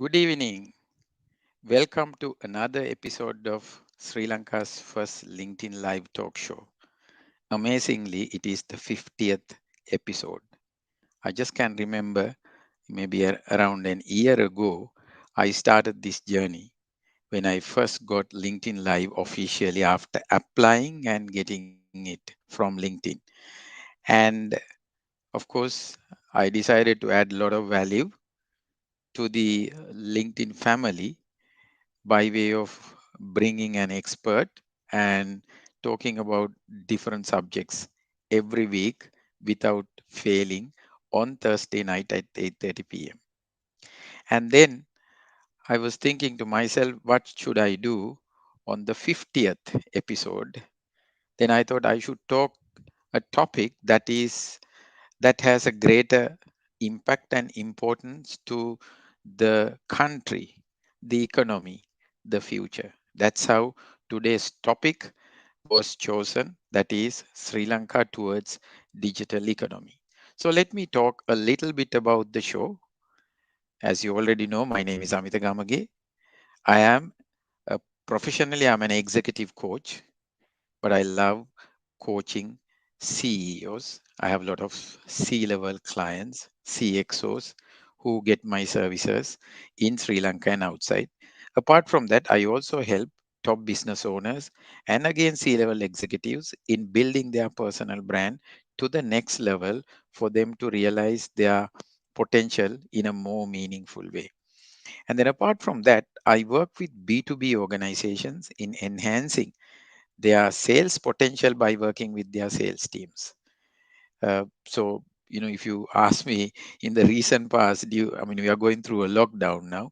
Good evening. Welcome to another episode of Sri Lanka's first LinkedIn Live talk show. Amazingly, it is the 50th episode. I just can remember maybe around an year ago, I started this journey when I first got LinkedIn Live officially after applying and getting it from LinkedIn. And of course, I decided to add a lot of value to the LinkedIn family by way of bringing an expert and talking about different subjects every week without failing on Thursday night at 8:30 p.m. And then I was thinking to myself, what should I do on the 50th episode? Then I thought I should talk a topic that has a greater impact and importance to the country, the economy, the future. That's how today's topic was chosen, that is Sri Lanka towards digital economy. So let me talk a little bit about the show. As you already know, my name is Amita Gamage. I am professionally I'm an executive coach, but I love coaching CEOs. I have a lot of C-level clients, CXOs, who get my services in Sri Lanka and outside. Apart from that, I also help top business owners and again C-level executives in building their personal brand to the next level for them to realize their potential in a more meaningful way. And then apart from that, I work with B2B organizations in enhancing their sales potential by working with their sales teams. If you ask me in the recent past, we are going through a lockdown now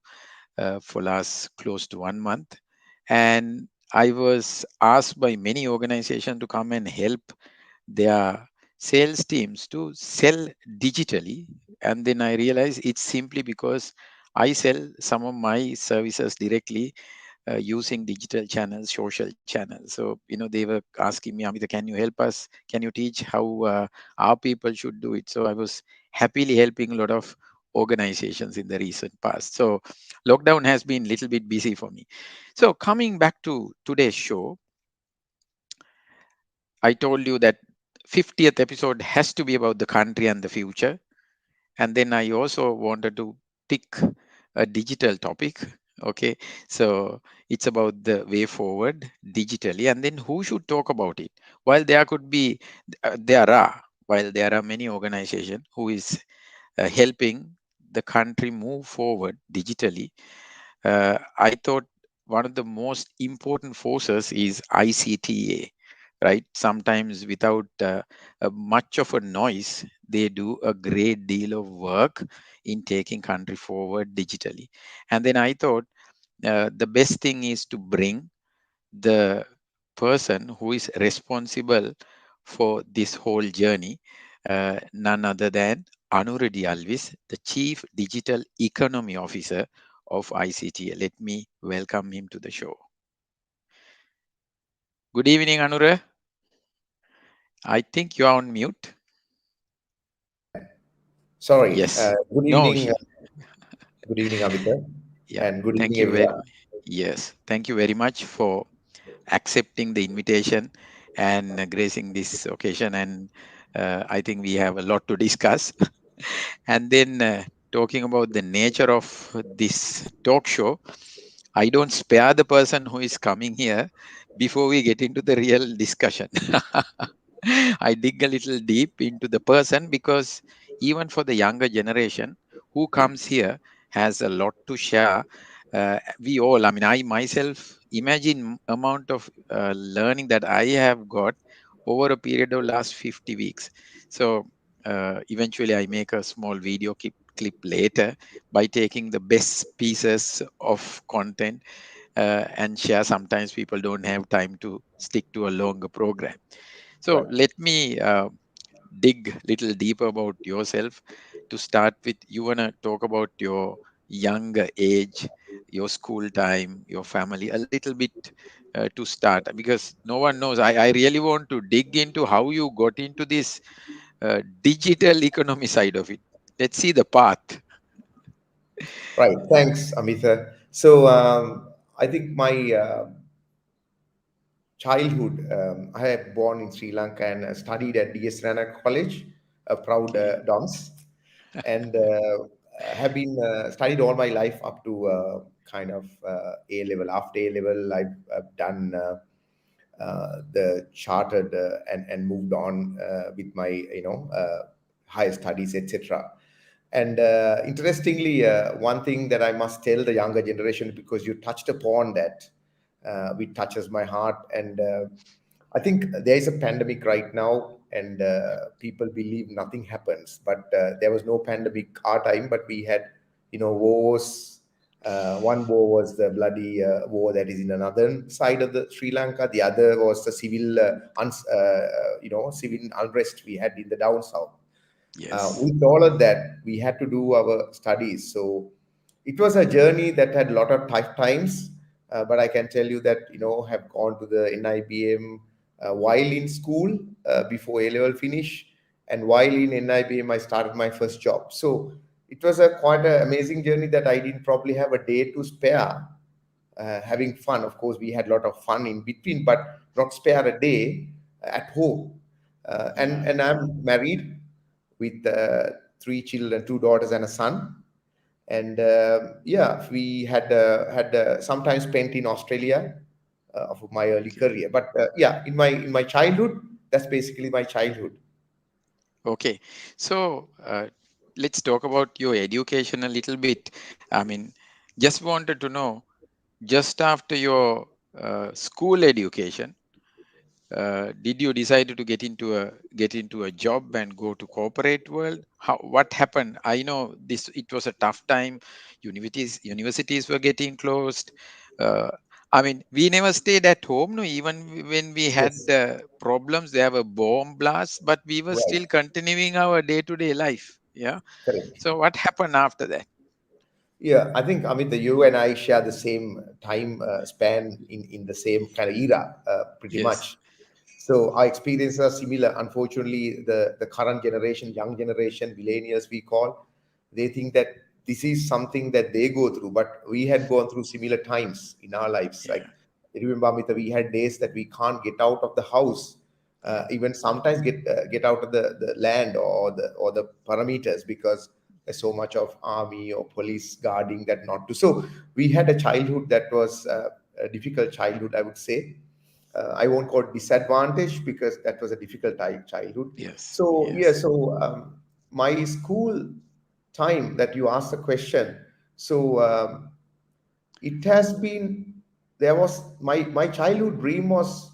for last close to 1 month. And I was asked by many organizations to come and help their sales teams to sell digitally. And then I realized it's simply because I sell some of my services directly using digital channels, social channels. So, they were asking me, Amita, can you help us? Can you teach how our people should do it? So I was happily helping a lot of organizations in the recent past. So lockdown has been a little bit busy for me. So coming back to today's show, I told you that 50th episode has to be about the country and the future. And then I also wanted to pick a digital topic. Okay, so it's about the way forward digitally, and then who should talk about it? While there could be, while there are many organizations who is helping the country move forward digitally, I thought one of the most important forces is ICTA, right? Sometimes without much of a noise, they do a great deal of work in taking country forward digitally. And then I thought the best thing is to bring the person who is responsible for this whole journey, none other than Anuradi Alvis, the Chief Digital Economy Officer of ICTA. Let me welcome him to the show. Good evening, Anura. I think you are on mute. Sorry. Yes. Good No. evening. Good evening, Amita, Yeah. and good Thank evening, you very everyone. much. Yes. Thank you very much for accepting the invitation and gracing this occasion. And I think we have a lot to discuss. And then talking about the nature of this talk show, I don't spare the person who is coming here before we get into the real discussion. I dig a little deep into the person because even for the younger generation who comes here has a lot to share. I myself imagine amount of learning that I have got over a period of last 50 weeks. So eventually I make a small video clip later by taking the best pieces of content and share. Sometimes people don't have time to stick to a longer program. So Right. let me dig little deeper about yourself. To start with, you want to talk about your younger age, your school time, your family, a little bit to start, because no one knows. I really want to dig into how you got into this digital economy side of it. Let's see the path. Right. Thanks, Amita. So I think my childhood, I have born in Sri Lanka and studied at DS Rana College, a proud Okay. DOMS, and have been studied all my life up to kind of A level. After A level, I've done the chartered and moved on with my higher studies, etc. And interestingly, one thing that I must tell the younger generation, because you touched upon that, which touches my heart. And I think there is a pandemic right now, and people believe nothing happens. But there was no pandemic our time, but we had, wars. One war was the bloody war that is in another side of the Sri Lanka. The other was the civil, civil unrest we had in the down south. Yes. With all of that, we had to do our studies. So it was a journey that had a lot of tough times. But I can tell you that, have gone to the NIBM while in school before A level finish, and while in NIBM, I started my first job. So it was a quite an amazing journey that I didn't probably have a day to spare. Having fun, of course, we had a lot of fun in between, but not spare a day at home. Yeah. And I'm married with three children, two daughters and a son. And yeah, we had sometimes spent in Australia of my early Okay. career. But yeah, in my childhood, that's basically my childhood. Okay. So let's talk about your education a little bit. I mean, just wanted to know, just after your school education, did you decide to get into a job and go to corporate world? How, what happened? I know this, it was a tough time. Universities were getting closed. uh, I mean, we never stayed at home, no, even when we had Yes, problems, there were bomb blasts, but we were right, still continuing our day-to-day life. Yeah. correct. So what happened after that? Yeah, I think Amit, you and I share the same time span in the same kind of era, pretty Yes. much. So our experiences are similar. Unfortunately, the current generation, young generation, millennials we call, they think that this is something that they go through, but we had gone through similar times in our lives. Like, Yeah. remember, Amita, we had days that we can't get out of the house, Yeah. even sometimes get out of the land or the parameters, because there's so much of army or police guarding that not to. So we had a childhood that was a difficult childhood, I would say. I won't call it disadvantage, because that was a difficult childhood. Yes. So yeah, Yes. so my school time that you asked the question. So it has been, there was my childhood dream was,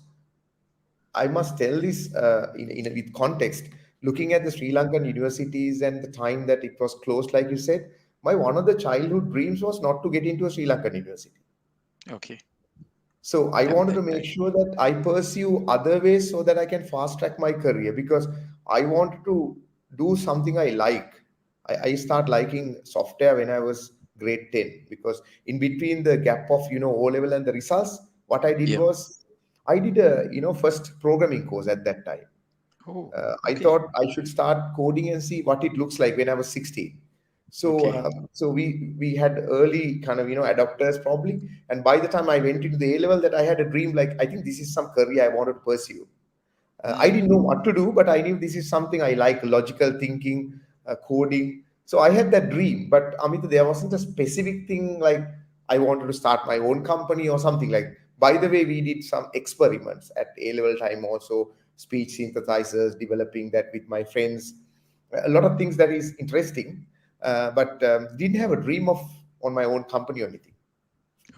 I must tell this with context. Looking at the Sri Lankan universities and the time that it was closed, like you said, my one of the childhood dreams was not to get into a Sri Lankan university. Okay. So I At wanted to that make time. sure that I pursue other ways so that I can fast track my career, because I wanted to do something I like. I start liking software when I was grade 10, because in between the gap of O level and the results, what I did Yeah. was I did a first programming course at that time. Oh, I okay. thought I should start coding and see what it looks like when I was 16. So, Okay. we had early kind of adopters probably, and by the time I went into the A level, that I had a dream, like I think this is some career I wanted to pursue. I Mm. didn't know what to do, but I knew this is something I like: logical thinking, coding. So I had that dream, but Amit, there wasn't a specific thing like I wanted to start my own company or something like. By the way, we did some experiments at A level time also, speech synthesizers, developing that with my friends. A lot of things that is interesting, but didn't have a dream of on my own company or anything.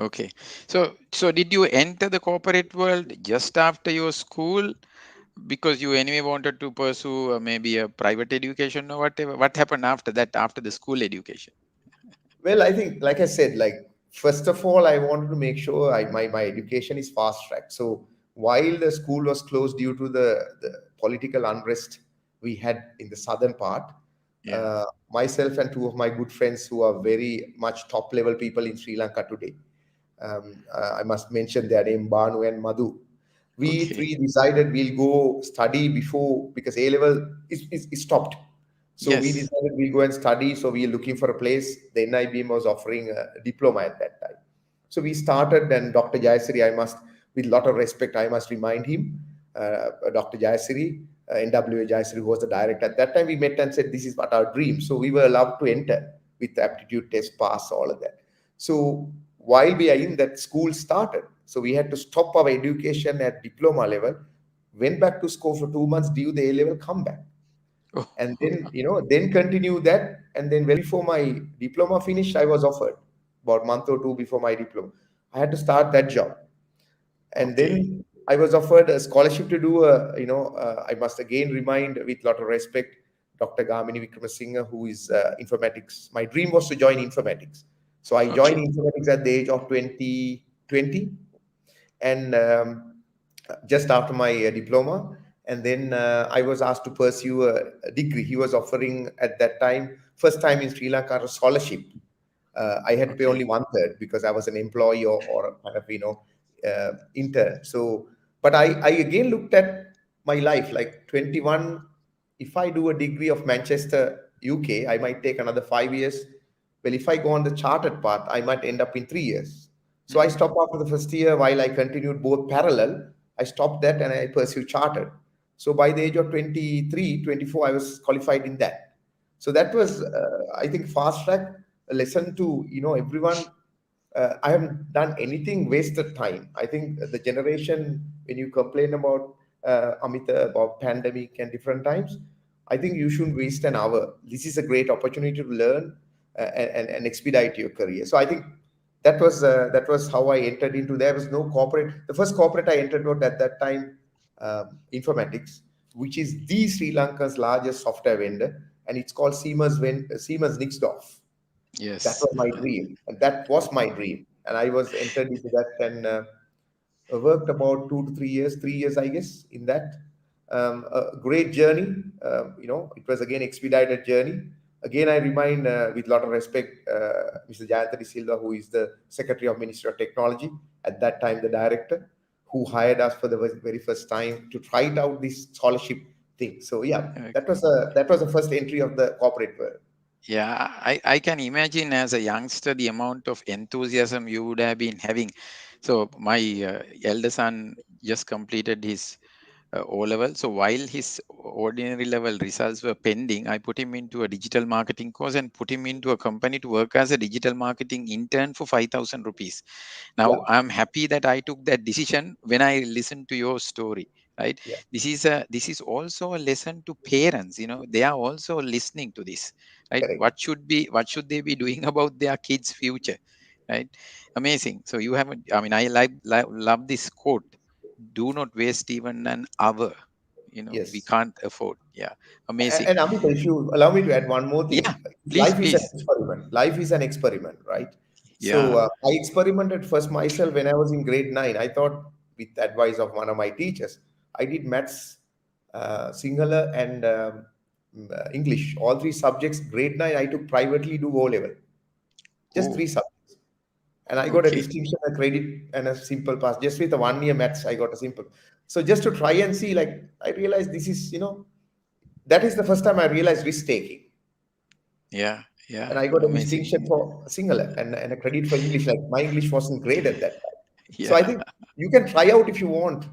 Okay. So did you enter the corporate world just after your school because you anyway wanted to pursue maybe a private education or whatever? What happened after that, after the school education? Well, I think, like I said, like first of all, I wanted to make sure my education is fast tracked. So while the school was closed due to the political unrest we had in the southern part, Yeah. myself and two of my good friends who are very much top level people in Sri Lanka today, I must mention their name, Mano and Madu. We Okay. three decided we'll go study before, because A level is stopped. So we Yes. decided we go and study. So we are looking for a place. The NIBM was offering a diploma at that time. So we started, and Dr. Jayasiri, I must, with a lot of respect, I must remind him, Dr. Jayasiri, NWA Jayasiri, who was the director. At that time, we met and said, this is what our dream. So we were allowed to enter with the aptitude test, pass, all of that. So while we are in that, school started. So we had to stop our education at diploma level, went back to school for 2 months, due the A level, come back, Oh, and then then continue that. And then well before my diploma finished, I was offered, about a month or two before my diploma, I had to start that job. And okay. then I was offered a scholarship to do a, I must again remind with a lot of respect, Dr. Gamini Vikramasinghe, who is informatics. My dream was to join informatics. So I joined Okay. informatics at the age of 2020, and just after my diploma. And then I was asked to pursue a degree. He was offering at that time, first time in Sri Lanka, a scholarship. I had to pay Okay. only one third because I was an employee, or a kind of intern. So, but I again looked at my life like 21. If I do a degree of Manchester, UK, I might take another 5 years. Well, if I go on the chartered path, I might end up in 3 years. So I Hmm. stopped after the first year while I continued both parallel. I stopped that and I pursued chartered. So by the age of 23, 24, I was qualified in that. So that was, I think, fast track, a lesson to everyone. I haven't done anything wasted time. I think the generation, when you complain about Amita, about pandemic and different times, I think you shouldn't waste an hour. This is a great opportunity to learn and expedite your career. So I think that was how I entered into. There was no corporate. The first corporate I entered was at that time, informatics, which is the Sri Lanka's largest software vendor, and it's called Siemens Nixdorf. That Yes. was my dream, and that was my dream. And I was entered into that, and worked about 2 to 3 years, 3 years, I guess, in that. A great journey. It was again expedited journey. Again, I remind with a lot of respect Mr. Channa De Silva, who is the Secretary of Ministry of Technology at that time, the director, who hired us for the very first time to try it out this scholarship thing. So yeah, Okay. that was the first entry of the corporate world. Yeah, I can imagine as a youngster the amount of enthusiasm you would have been having. So my elder son just completed his O level. So while his ordinary level results were pending, I put him into a digital marketing course and put him into a company to work as a digital marketing intern for 5,000 rupees. Now Yeah, I'm happy that I took that decision when I listened to your story. Right. yeah, This is also a lesson to parents. They are also listening to this. Right. correct. What should they be doing about their kids' future? Right. Amazing. So you have. Love this quote, do not waste even an hour. We Yes. can't afford. Yeah. Amazing. And Amita, if you allow me to add one more Yeah. thing, Please, life is an please. experiment. Life is an experiment, right? So Yeah. I experimented first myself when I was in grade 9. I thought, with the advice of one of my teachers, I did maths, Sinhala, and English. All three subjects, grade 9, I took privately, do O level. Just Oh, three subjects. And I got a okay. distinction, a credit, and a simple pass. Just with a 1 year maths, I got a simple. So just to try and see, like, I realized this is, that is the first time I realized risk taking. Yeah. And Yeah. I got a Amazing. distinction for singular and a credit for English. Like my English wasn't great at that time. So I Yeah. think you can try out if you want.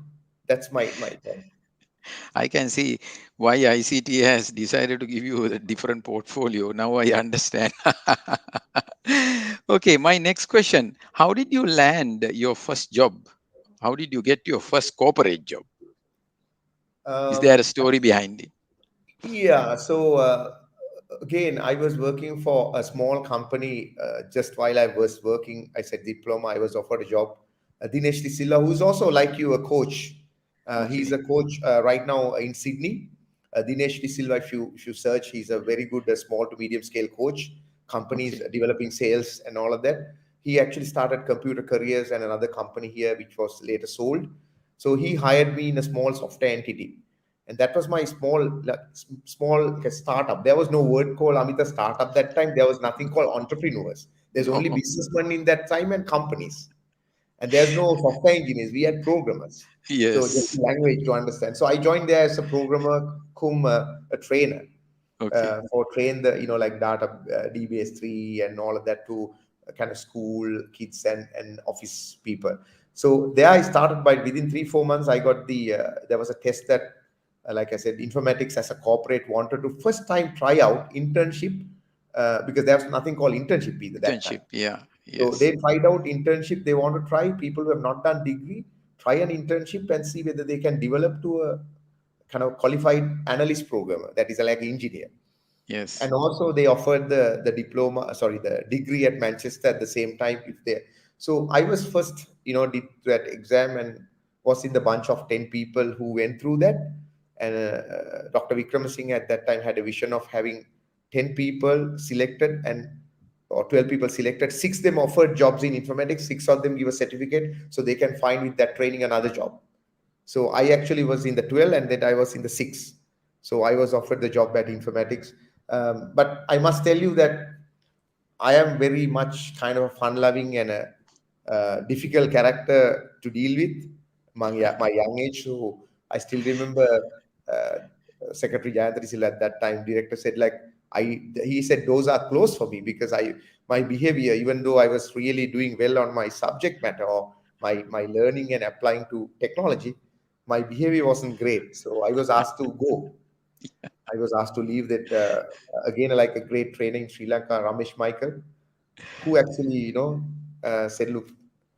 That's my point. I can see why ICTA has decided to give you a different portfolio. Now I understand. Okay. My next question. How did you land your first job? How did you get your first corporate job? Is there a Um, story behind it? Yeah, so again, I was working for a small company. Just while I was working, I said diploma, I was offered a job. Dinesh De Silva, who's also like you, a coach. He's Okay. a coach right now in Sydney. Dinesh De Silva, if you search, he's a very good small to medium scale coach. Companies Okay. developing sales and all of that. He actually started Computer Careers and another company here, which was later sold. So he hired me in a small software entity, and that was my small startup. There was no word called Amita startup that time. There was nothing called entrepreneurs. There's only No. businessmen in that time and companies, and there's no software engineers. We had programmers. So just Yes. language to understand. So I joined there as a programmer cum a trainer. Okay. for train the like data DBS 3 and all of that to kind of school kids and office people. So there I started. By within 3-4 months I got the there was a test that like I said, informatics as a corporate wanted to first time try out internship, because there was nothing called internship either that time. Internship. Yeah. So Yes. they tried out internship. They want to try people who have not done degree, try an internship and see whether they can develop to a kind of qualified analyst programmer, that is like engineer. Yes. And also they offered the diploma, sorry, the degree at Manchester at the same time if they. So I was first, did that exam and was in the bunch of 10 people who went through that. And Dr. Vikramasinghe at that time had a vision of having 10 people selected and or 12 people selected. Six of them offered jobs in informatics, six of them give a certificate so they can find with that training another job. So I actually was in the 12 and then I was in the 6. So I was offered the job at informatics. But I must tell you that I am very much kind of a fun-loving and a difficult character to deal with my young age. So I still remember uh, Secretary Jayantari De Silva at that time, director said like he said those are close for me because my behavior, even though I was really doing well on my subject matter or my learning and applying to technology, my behavior wasn't great. So I was asked to go. I was asked to leave that again, like a great trainer in Sri Lanka, Ramesh Michael, who actually, said, look,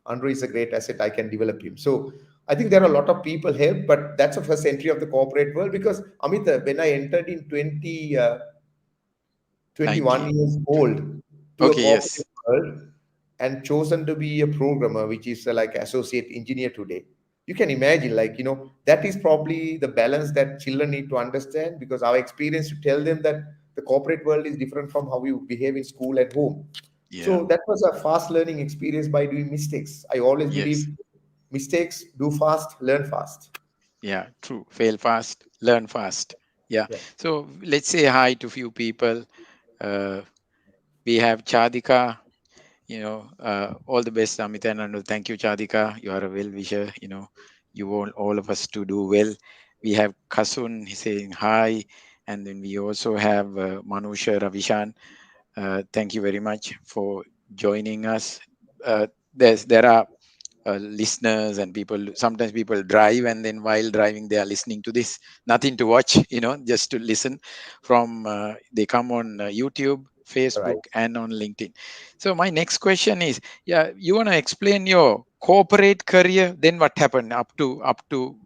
Andre is a great asset. I can develop him. So I think there are a lot of people here, but that's the first entry of the corporate world because Amit, when I entered in 21 19. years old to a Okay. Yes. corporate world and chosen to be a programmer, which is like associate engineer today. You can imagine, like, that is probably the balance that children need to understand because our experience to tell them that the corporate world is different from how you behave in school at home. Yeah. So that was a fast learning experience by doing mistakes. I always Yes. believe mistakes, do fast, learn fast. Yeah. True. Fail fast, learn fast. Yeah. Yeah. So let's say hi to few people. Uh, we have Chadika. All the best, Amit and Anu. Thank you, Chadika. You are a well wisher. You want all of us to do well. We have Kasun he's saying hi, and then we also have Manusha Ravishan. Thank you very much for joining us. There are listeners and people. Sometimes people drive, and then while driving, they are listening to this. Nothing to watch, just to listen. They come on YouTube, Right. Facebook, and on LinkedIn. So my next question is, yeah, you want to explain your corporate career? Then what happened up to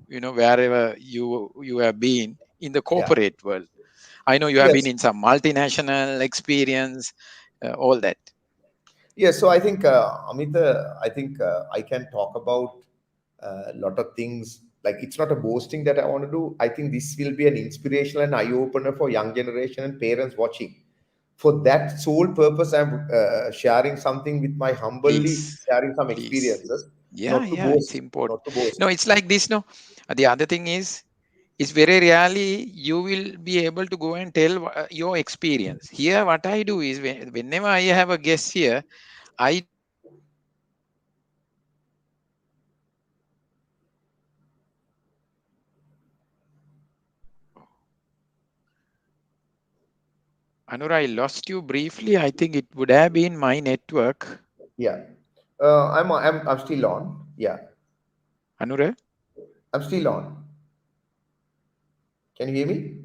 wherever you have been in the Yeah. corporate world? I know you have been Yes. in some multinational experience, all that. Yeah, so I think, Amita, I think I can talk about a lot of things. Like it's not a boasting that I want to do. I think this will be an inspirational and eye opener for young generation and parents watching. For that sole purpose, I'm sharing something with my humbly Please, sharing some please. experiences, Yeah, not to yeah, it's boast, important. not to boast. No, it's like this. No, the other thing is, it's very rarely you will be able to go and tell your experience. Here, what I do is whenever I have a guest here, I do share my experience. Anura, I lost you briefly. I think it would have been my network. Yeah, I'm still on. Yeah, Anura, I'm still on. Can you hear me?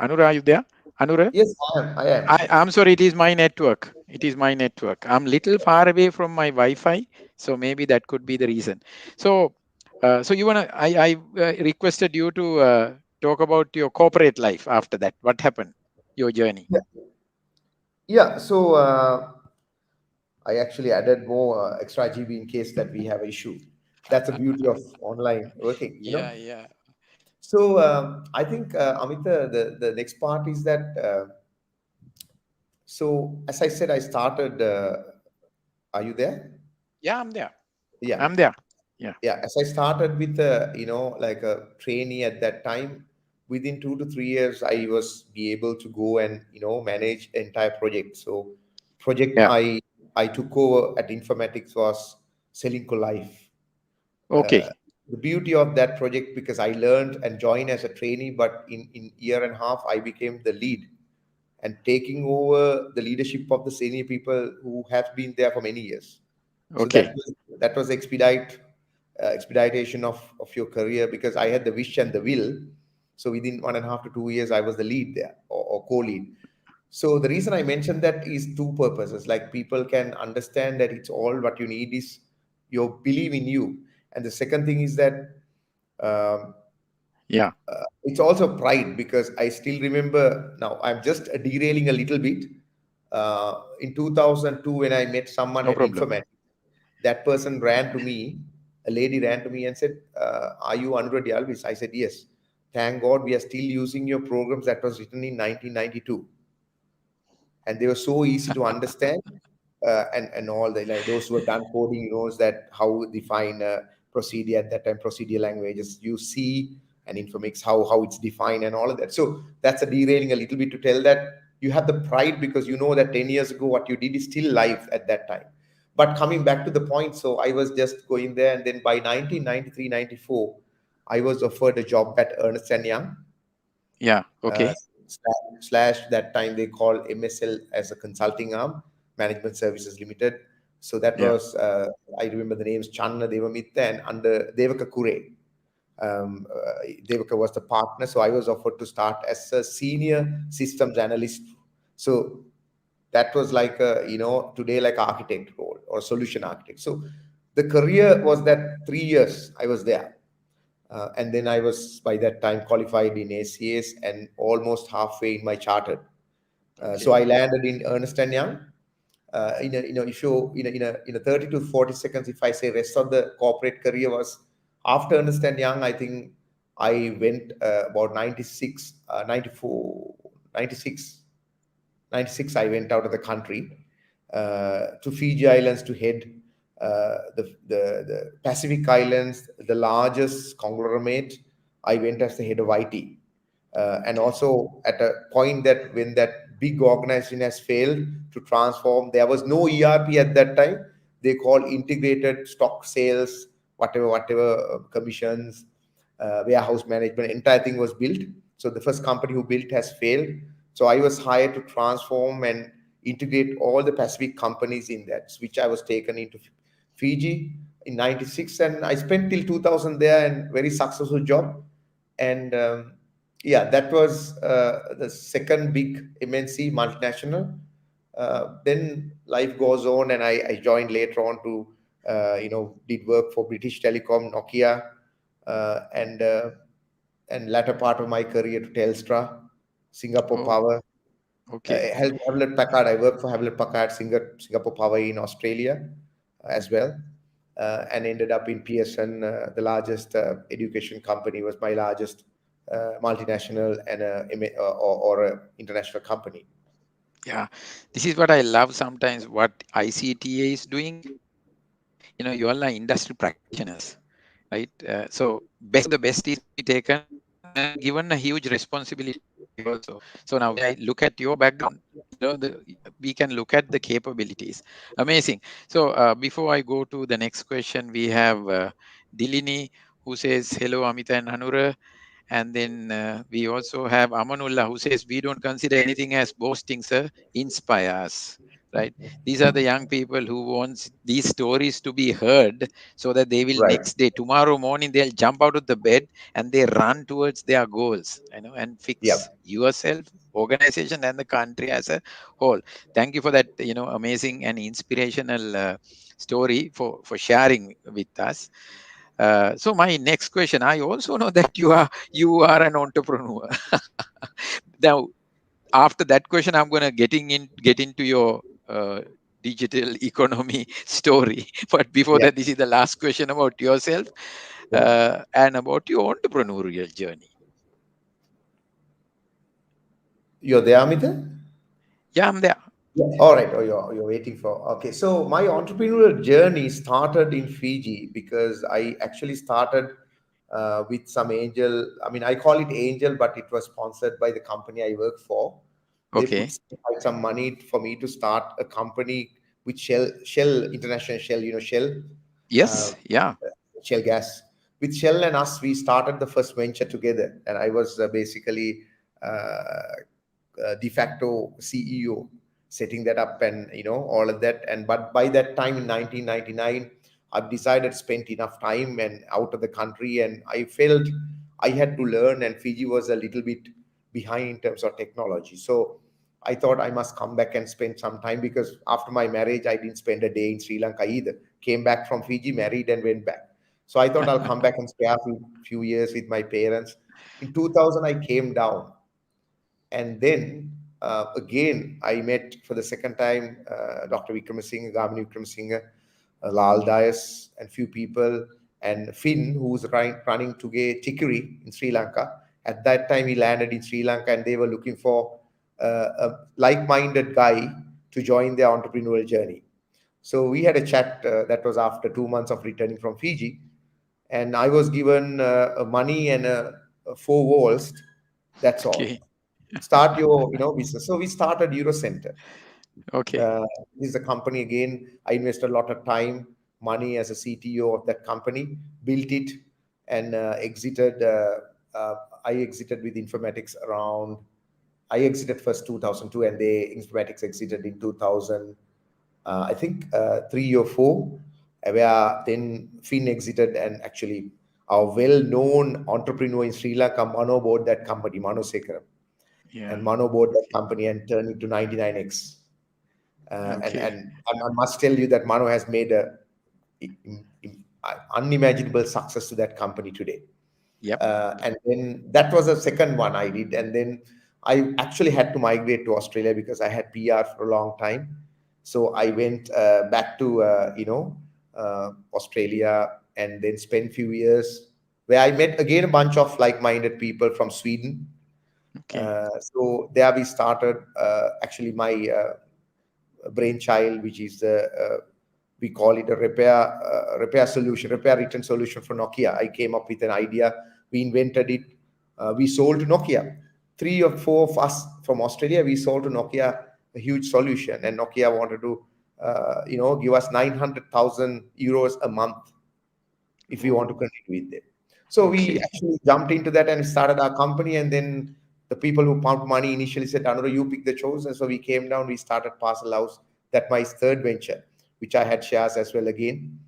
Anura, are you there? Anura? Yes, I am. I am. I'm sorry, it is my network. It is my network. I'm little far away from my Wi-Fi, so maybe that could be the reason. So, so you wanna? I requested you to talk about your corporate life after that. What happened? Your journey. Yeah. Yeah. So I actually added more extra GB in case that we have issue. That's the beauty of online working. Yeah, yeah, So I think Amita, the next part is that. So as I said, I started. Are you there? yeah. I'm there. Yeah, I'm there. Yeah, yeah. As I started with like a trainee at that time, within 2 to 3 years, I was be able to go and manage the entire project. So project yeah. I took over at informatics was selling Life. Okay. the beauty of that project, because I learned and joined as a trainee, but in year and a half I became the lead and taking over the leadership of the senior people who have been there for many years. So Okay. that was expeditation of your career, because I had the wish and the will. So within 1.5 to 2 years, I was the lead there, or co-lead. So the reason I mentioned that is two purposes. Like, people can understand that it's all what you need is your belief in you, and the second thing is that um, Yeah. it's also pride, because I still remember now. I'm just derailing a little bit. In 2002, when I met someone No at problem. informatics, that person ran to me. A lady ran to me and said, "Are you Anurad Yalvis?" I said, "Yes." Thank God we are still using your programs that was written in 1992, and they were so easy to understand. And all the, like, those who have done coding knows that how define procedure at that time, procedure languages you see, and informatics, how it's defined and all of that. So that's a derailing a little bit to tell that you have the pride, because you know that 10 years ago what you did is still live at that time. But coming back to the point, so I was just going there, and then by 1993-94 I was offered a job at Ernst and Young, Yeah. uh, Okay. slash that time they call MSL as a consulting arm, Management Services Limited. So that Yeah. was, I remember the names Channa D, and under Devaka Kure. Devaka was the partner. So I was offered to start as a senior systems analyst. So that was like a, today like architect role or solution architect. So the career was that 3 years I was there. And then I was by that time qualified in ACS and almost halfway in my chartered. So Okay. I landed in Ernst and Young. If you in a 30 to 40 seconds, if I say rest of the corporate career was after Ernst and Young, I think I went about 96, 94, 96. 96 I went out of the country to Fiji Islands to head the Pacific Islands, the largest conglomerate. I went as the head of IT. And Okay. also at a point that when that big organization has failed to transform, there was no ERP at that time. They call integrated stock sales, whatever commissions, warehouse management, entire thing was built. So the first company who built has failed. So I was hired to transform and integrate all the Pacific companies in that, which I was taken into Fiji in 96. And I spent till 2000 there, and very successful job. And yeah, that was the second big MNC multinational. Then life goes on, and I joined later on to, did work for British Telecom, Nokia, and latter part of my career to Telstra, Singapore Oh, Power, okay. Hewlett Packard. I worked for Hewlett Packard, Singapore Power in Australia as well, and ended up in Pearson, the largest education company, was my largest multinational and or a international company. Yeah. This is what I love sometimes what ICTA is doing. You all are industry practitioners, right? So best of the best is to be taken and given a huge responsibility also. So now when I look at your background, we can look at the capabilities. Amazing. So before I go to the next question, we have Dilini, who says, hello, Amita and Hanura. And then we also have Amanullah, who says, we don't consider anything as boasting, sir. Inspire us, right? These are the young people who wants these stories to be heard so that they will Right. next day, tomorrow morning, they'll jump out of the bed and they run towards their goals, and fix Yep. yourself, organization, and the country as a whole. Thank you for that, amazing and inspirational story for sharing with us. So my next question, I also know that you are an entrepreneur. Now, after that question, I'm gonna get into your digital economy story. But before Yep. that, this is the last question about yourself Yep. and about your entrepreneurial journey. You're there, Amita? Yeah, I'm there. Yeah. All right. Oh, you're waiting for. Okay. So my entrepreneurial journey started in Fiji, because I actually started with some angel. I mean, I call it angel, but it was sponsored by the company I work for. They put Okay. aside some money for me to start a company with Shell International Shell, Shell, uh, Yes. Yeah. Shell Gas, with Shell and us, we started the first venture together, and I was basically de facto CEO, setting that up, and all of that. And but by that time in 1999, I've decided spent enough time and out of the country, and I felt I had to learn, and Fiji was a little bit behind in terms of technology. So I thought I must come back and spend some time, because after my marriage, I didn't spend a day in Sri Lanka either. Came back from Fiji, married, and went back. So I thought I'll come back and spare a few years with my parents. In 2000, I came down, and then again, I met for the second time Dr. Vikramasinghe, Gamini Vikramasinghe, Lal D, and few people, and Finn, who's running today Tikuri in Sri Lanka. At that time, he landed in Sri Lanka, and they were looking for a like-minded guy to join their entrepreneurial journey. So we had a chat. That was after 2 months of returning from Fiji, and I was given money and four walls. That's Okay. all. Start your business. So we started Eurocenter. Okay. This is a company. Again, I invested a lot of time, money as a CTO of that company, built it, and exited. Uh, I exited with informatics around. I exited first 2002, and they informatics exited in 2000. I think 3 or 4, where then Finn exited, and actually our well-known entrepreneur in Sri Lanka, Mano, bought that company, Mano Sekar, Yeah. and Mano bought that company and turned it to 99x. Okay. And I must tell you that Mano has made a unimaginable success to that company today. Yep. And then that was the second one I did, and then I actually had to migrate to Australia because I had PR for a long time. So I went back to Australia, and then spent few years where I met again a bunch of like-minded people from Sweden. Okay. So there we started actually my brainchild, which is the we call it a repair return solution for Nokia. I came up with an idea, we invented it, we sold to Nokia. 3 or 4 of us from Australia, we sold to Nokia a huge solution, and Nokia wanted to give us 900,000 euros a month if we want to Oh, continue with them. So we okay. actually jumped into that and started our company. And then the people who pumped money initially said, "Anura, you pick the choice." And so we came down, we started Parcelhouse. That my third venture, which I had shares as well again.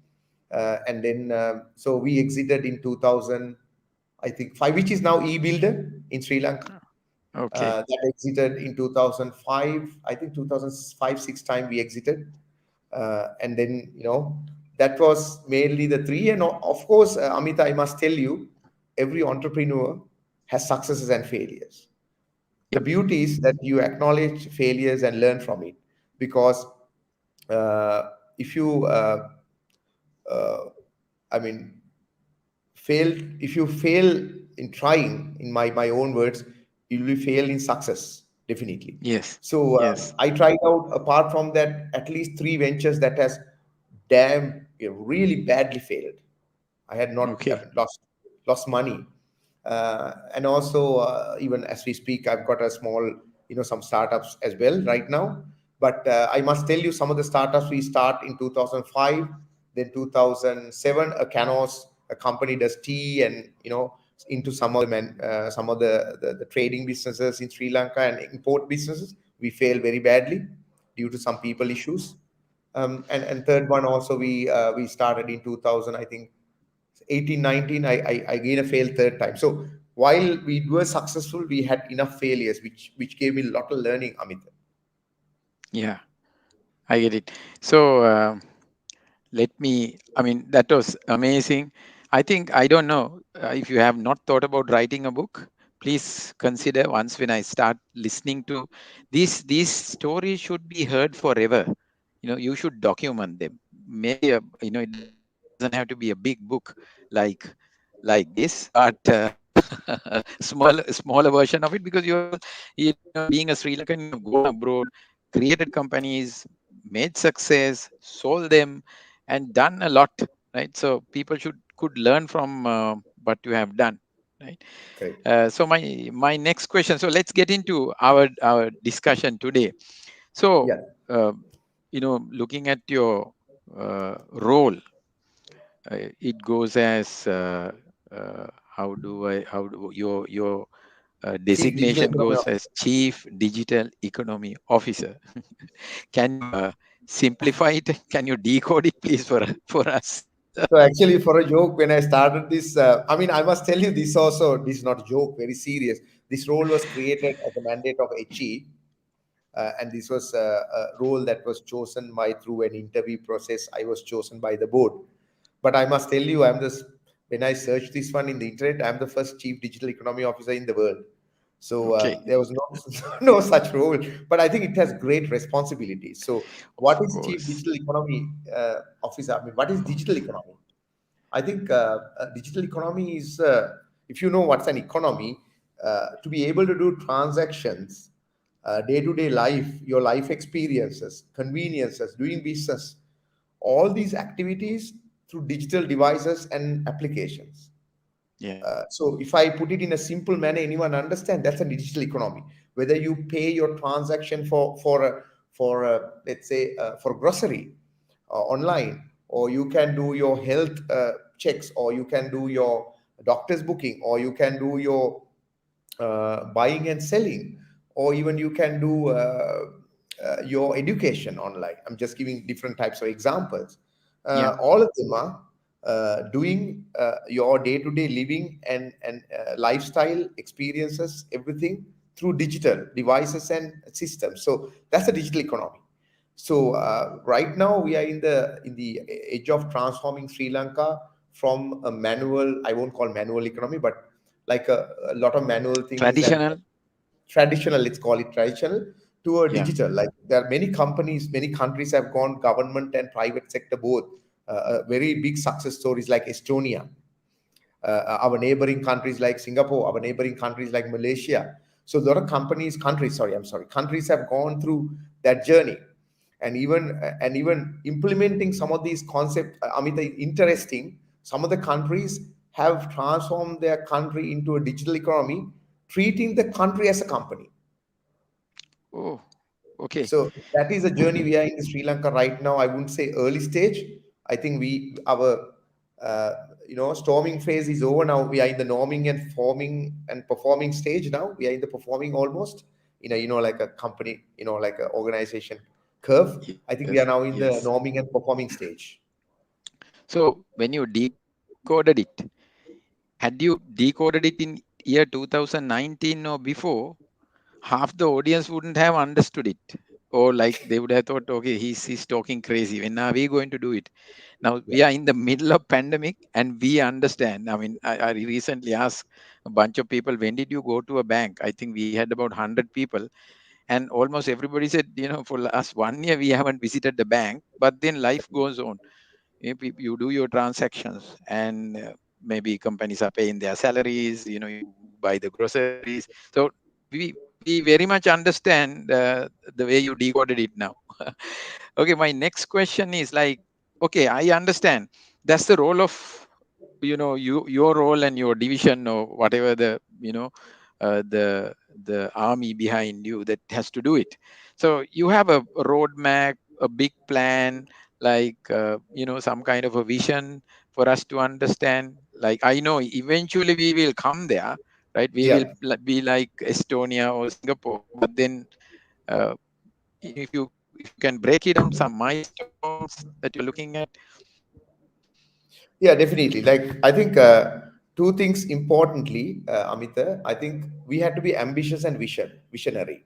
And then, so we exited in 2000, I think, 5, which is now eBuilder in Sri Lanka. Okay. That exited in 2005. I think 2005, 6 time we exited. And then, that was mainly the three. And of course, Amita, I must tell you, every entrepreneur has successes and failures. The Yep. beauty is that you acknowledge failures and learn from it, because uh, if you, uh, I mean, if you fail in trying, in my own words, you will fail in success, definitely. Yes. So Yes. I tried out, apart from that, at least 3 ventures that has damn really badly failed. I had not Okay. lost money, and also even as we speak, I've got a small, some startups as well right now. But I must tell you, some of the startups we start in 2005, then 2007, a Canos, a company does tea, and into some of the trading businesses in Sri Lanka and import businesses. We fail very badly due to some people issues. And third one also, we started in 2000, I think 18, 19. I again a failed third time. So while we were successful, we had enough failures, which gave me a lot of learning, Amit. Yeah. I get it. So let me, I mean, that was amazing. I think, I don't know if you have not thought about writing a book, please consider once when I start listening to these stories should be heard forever. You should document them. Maybe, it doesn't have to be a big book like like this, but smaller version of it, because being a Sri Lankan, you have gone abroad, created companies, made success, sold them, and done a lot, right? So people could learn from what you have done, right? Correct. So my next question. So let's get into our discussion today. So Yeah. uh, looking at your role, it goes as How do your Chief Digital designation Economy goes as Officer. Chief Digital Economy Officer. Can you simplify it? Can you decode it, please, for us? So actually, for a joke, when I started this, I mean, I must tell you this also. This is not a joke, very serious. This role was created as a mandate of HE, and this was a role that was chosen by through an interview process. I was chosen by the board. But I must tell you, I'm this when I searched this one in the internet, I'm the first chief digital economy officer in the world. So Okay, there was no no such role, but I think it has great responsibilities. So what of is chief course. digital economy officer? I mean, what is digital economy? I think digital economy is, if you know what's an economy, to be able to do transactions, day to day life, your life experiences, conveniences, doing business, all these activities through digital devices and applications. Yeah, So if I put it in a simple manner, anyone understand that's a digital economy. Whether you pay your transaction let's say for grocery online, or you can do your health checks, or you can do your doctor's booking, or you can do your buying and selling, or even you can do your education online. I'm just giving different types of examples. yeah, All of them are doing your day-to-day living and lifestyle experiences, everything through digital devices and systems. So that's a digital economy. So right now we are in the edge of transforming Sri Lanka from a manual, I won't call manual economy, but like a lot of manual things and traditional. traditional, let's call it traditional, to a Yeah, digital. Like there are many companies, many countries have gone government and private sector both. Very big success stories like Estonia, our neighboring countries like Singapore, our neighboring countries like Malaysia. So there are countries have gone through that journey, and even implementing some of these concepts. I mean, the interesting. Some of the countries have transformed their country into a digital economy, treating the country as a company. oh, okay. So that is a journey we are in Sri Lanka right now. I wouldn't say early stage. I think we our uh, storming phase is over now. We are in the norming and forming and performing stage now. We are in the performing almost in a like a company, like an organization curve. I think we are Yes, now in the yes. norming and performing stage. So when you decoded it, had you decoded it in year 2019 or before, half the audience wouldn't have understood it. Or like they would have thought, okay, he's talking crazy. When are we going to do it? Now Yeah, we are in the middle of pandemic and we understand. I mean, I recently asked a bunch of people, when did you go to a bank? I think we had about 100 people, and almost everybody said, for last 1 year we haven't visited the bank, but then life goes on. You do your transactions, and maybe companies are paying their salaries, you buy the groceries. So we very much understand the way you decoded it now. Okay, my next question is like, okay, I understand that's the role of, your role and your division, or whatever the army behind you that has to do it. So you have a roadmap, a big plan, like some kind of a vision for us to understand. Like, I know eventually we will come there, right? We yeah. will be like Estonia or Singapore, but then uh, if you can break it down, some milestones that you're looking at. Yeah, definitely. Like, I think two things importantly, Amita. I think we had to be ambitious and visionary,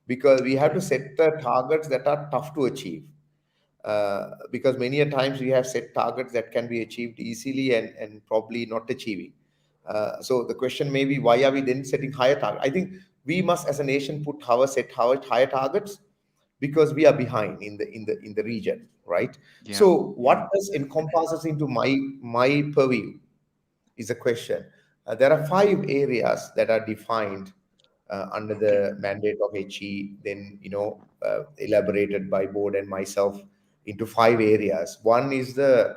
because we have Okay. to set the targets that are tough to achieve. Because many a times we have set targets that can be achieved easily and probably not achieving. So the question may be, why are we then setting higher targets? I think we must, as a nation, set higher targets, because we are behind in the region, right? Yeah. So Yeah. what does encompasses into my purview is a question. There are five areas that are defined under Okay. the mandate of HE, then elaborated by board and myself into five areas. One is the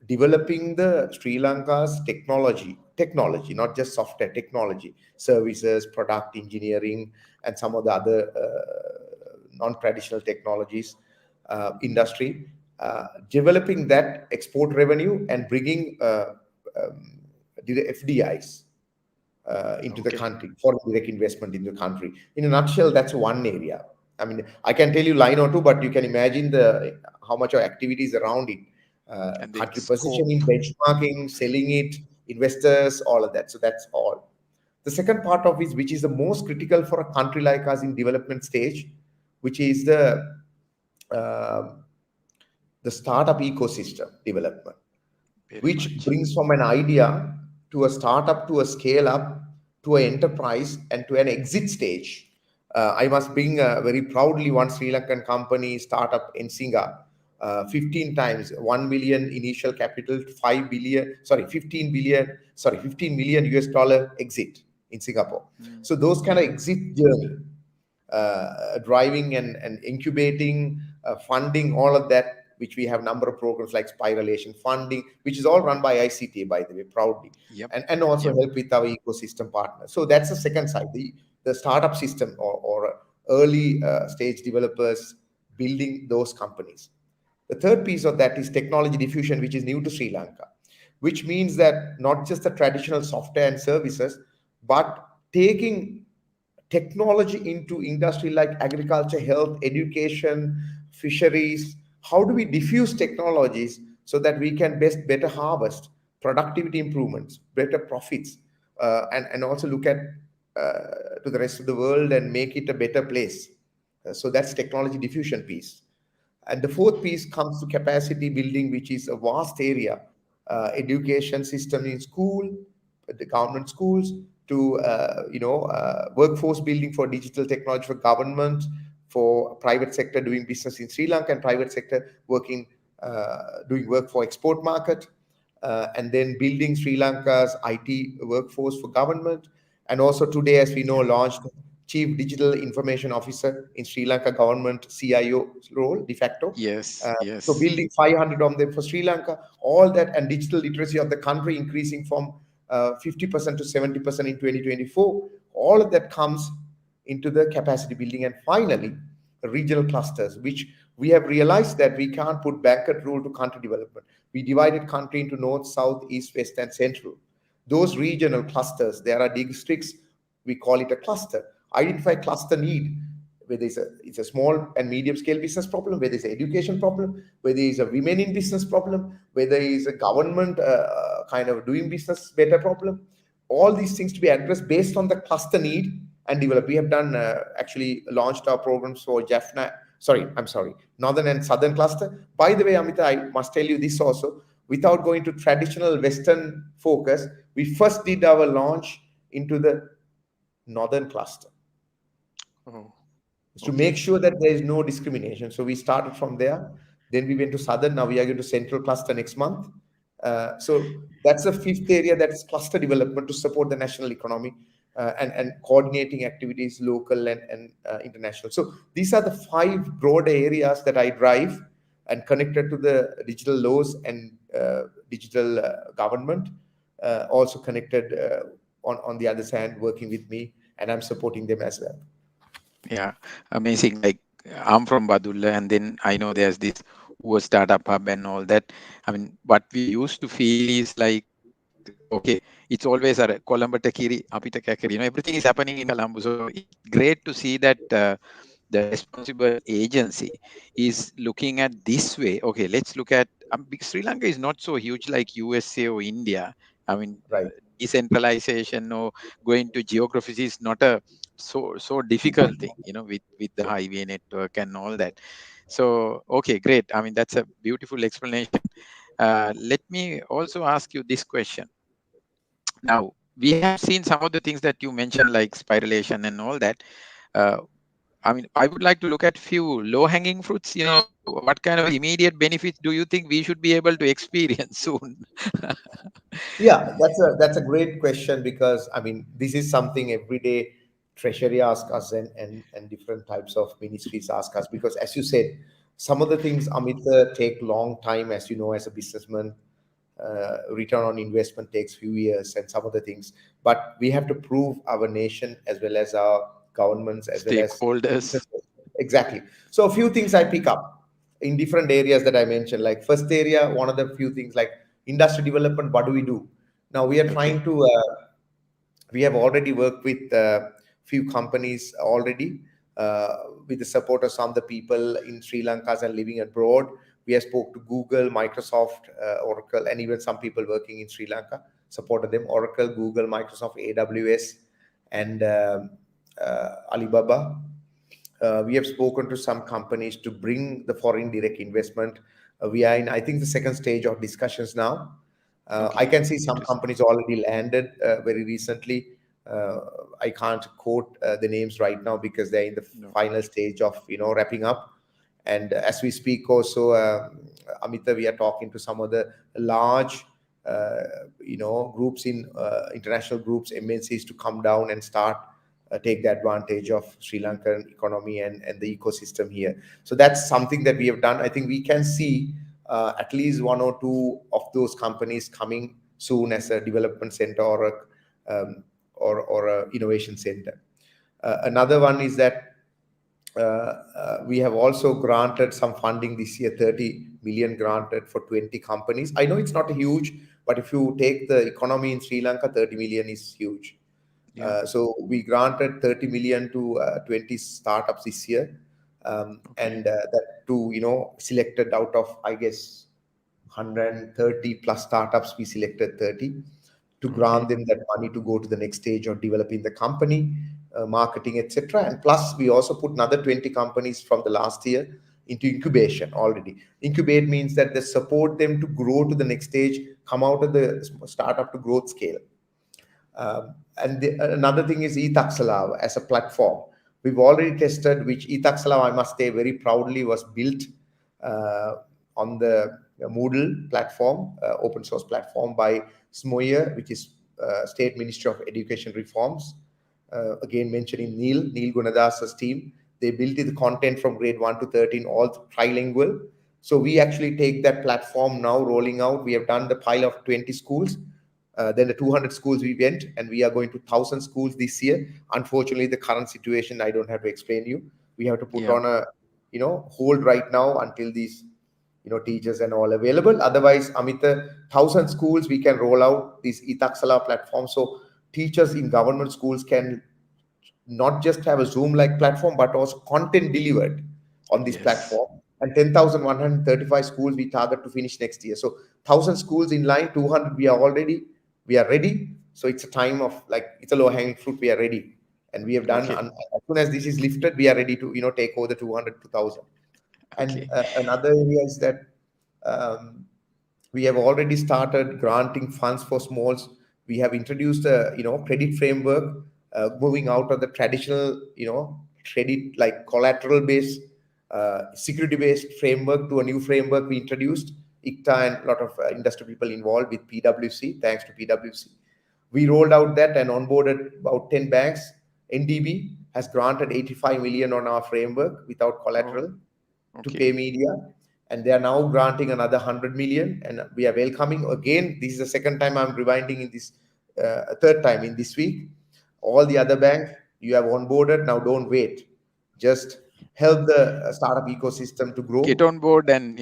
developing the Sri Lanka's technology, not just software technology, services, product engineering, and some of the other non-traditional technologies industry, developing that export revenue and bringing FDIs into the Okay. country, foreign direct investment in the country. In a nutshell, that's one area. I mean, I can tell you line or two, but you can imagine the how much of activities around it, And the country scope. positioning, benchmarking, selling it, investors, all of that. So that's all. The second part of it, which is the most critical for a country like us in development stage, which is uh, the startup ecosystem development, Very which much. brings from an idea to a startup to a scale up to an enterprise and to an exit stage. I must bring very proudly one Sri Lankan company startup in Singapore. 15 times 1 million initial capital, 5 billion, sorry, 15 billion, sorry, 15 million US dollar exit in Singapore. Mm. So those kind of Yeah. exit journey, driving and incubating, funding, all of that, which we have number of programs like spiralation funding, which is all run by ICTA, by the way, proudly, Yep. and also Yep. help with our ecosystem partners. So that's the second side, the startup system, or early stage developers building those companies. The third piece of that is technology diffusion, which is new to Sri Lanka, which means that not just the traditional software and services, but taking technology into industry like agriculture, health, education, fisheries. How do we diffuse technologies so that we can better harvest, productivity improvements, better profits, and also look at to the rest of the world and make it a better place. So that's technology diffusion piece. And the fourth piece comes to capacity building, which is a vast area, education system in school, the government schools, to workforce building for digital technology for government, for private sector doing business in Sri Lanka, and private sector working doing work for export market, and then building Sri Lanka's IT workforce for government, and also today, as we know, Yeah. launched Chief Digital Information Officer in Sri Lanka government CIO role de facto. Yes. So Yes. building 500 of them for Sri Lanka, all that, and digital literacy of the country increasing from 50% to 70% in 2024. All of that comes into the capacity building. And finally, regional clusters, which we have realized that we can't put blanket rule to country development. We divided country into north, south, east, west, and central. Those regional clusters, there are districts, we call it a cluster. Identify cluster need, whether it's a small and medium scale business problem, whether it's an education problem, whether it's a women in business problem, whether it's a government kind of doing business better problem. All these things to be addressed based on the cluster need and develop. We have done actually launched our programs for Jaffna. Sorry, I'm sorry, Northern and Southern cluster. By the way, Amita, I must tell you this also. Without going to traditional Western focus, we first did our launch into the Northern cluster Oh, is to make okay. sure that there is no discrimination. So we started from there, then we went to southern. Now we are going to central cluster next month. So that's the fifth area, that's cluster development to support the national economy, and coordinating activities local and international. So these are the five broad areas that I drive and connected to the digital laws and digital government, also connected on the other side, working with me, and I'm supporting them as well. Yeah. Amazing. Like I'm from Badulla, and then I know there's this Uwa startup hub and all that. I mean, what we used to feel is like, okay, it's always a Colombo Takiri, Apita Kakiri. Everything is happening in Colombo. So it's great to see that the responsible agency is looking at this way. Okay, let's look at because Sri Lanka is not so huge like USA or India. I mean, Right. decentralization or going to geographies is not a so difficult thing, with the highway network and all that. So okay, great. I mean, that's a beautiful explanation. Let me also ask you this question. Now, we have seen some of the things that you mentioned, like spiralation and all that. Uh, I mean, I would like to look at few low-hanging fruits. What kind of immediate benefits do you think we should be able to experience soon? Yeah, that's a great question, because I mean this is something every day Treasury asks us, and different types of ministries ask us, because as you said, some of the things, Amit, take long time, as you know, as a businessman. Return on investment takes few years, and some of the things, but we have to prove our nation as well as our governments as well as Stakeholders. businesses. Exactly. So a few things I pick up in different areas that I mentioned. Like first area, one of the few things like industry development. What do we do? Now we are Okay. trying to we have already worked with few companies already uh, with the support of some of the people in Sri Lanka and living abroad. We have spoke to Google, Microsoft, Oracle, and even some people working in Sri Lanka supported them. Oracle, Google, Microsoft, AWS, and Alibaba. We have spoken to some companies to bring the foreign direct investment. We are in, I think, the second stage of discussions now. I Okay. can see some Interesting. companies already landed very recently. Uh, I can't quote the names right now because they're in the No. final stage of wrapping up. And as we speak, also, Amita, we are talking to some of the large, uh, groups in international groups, MNCs, to come down and start take the advantage of Sri Lankan economy and the ecosystem here. So that's something that we have done. I think we can see at least one or two of those companies coming soon as a development center or a innovation center. Another one is that we have also granted some funding this year, 30 million granted for 20 companies. I know it's not huge, but if you take the economy in Sri Lanka, 30 million is huge. Yeah. So we granted 30 million to 20 startups this year, Okay. and that to selected out of, I guess, 130 plus startups. We selected 30 to Okay. grant them that money to go to the next stage of developing the company, marketing, etc. And plus, we also put another 20 companies from the last year into incubation already. Incubate means that they support them to grow to the next stage, come out of the startup to growth scale. Another thing is eTaxalav as a platform. We've already tested, which eTaxalav, I must say, very proudly was built uh, on the Moodle platform, open source platform by SMOIA, which is State Ministry of Education Reforms. Again, mentioning Neil Gunadas's team. They built the content from grade 1 to 13, all trilingual. So we actually take that platform now rolling out. We have done the pilot of 20 schools, then the 200 schools we went, and we are going to 1,000 schools this year. Unfortunately, the current situation, I don't have to explain you. We have to put Yeah. on a hold right now until these teachers and all available. Otherwise, Amita, 1,000 schools we can roll out this eTaxala platform, so teachers in government schools can not just have a Zoom like platform, but also content delivered on this Yes. platform. And 10,135 schools we target to finish next year. So 1,000 schools in line, 200 we are ready. So it's a time of, like, it's a low hanging fruit. We are ready, and we have done. Okay. And as soon as this is lifted, we are ready to take over the 200 to 1,000. And Okay. another area is that um, we have already started granting funds for smalls. We have introduced a credit framework, moving out of the traditional credit like collateral based, security based framework to a new framework we introduced. ICTA and a lot of industry people involved with PwC. Thanks to PwC, we rolled out that and onboarded about 10 banks. NDB has granted 85 million on our framework without Oh, collateral to okay. Paymedia, and they are now granting another 100 million. And we are welcoming again. This is the second time I'm rewinding in this, third time in this week. All the other banks you have onboarded now. Don't wait. Just help the startup ecosystem to Get grow. on board and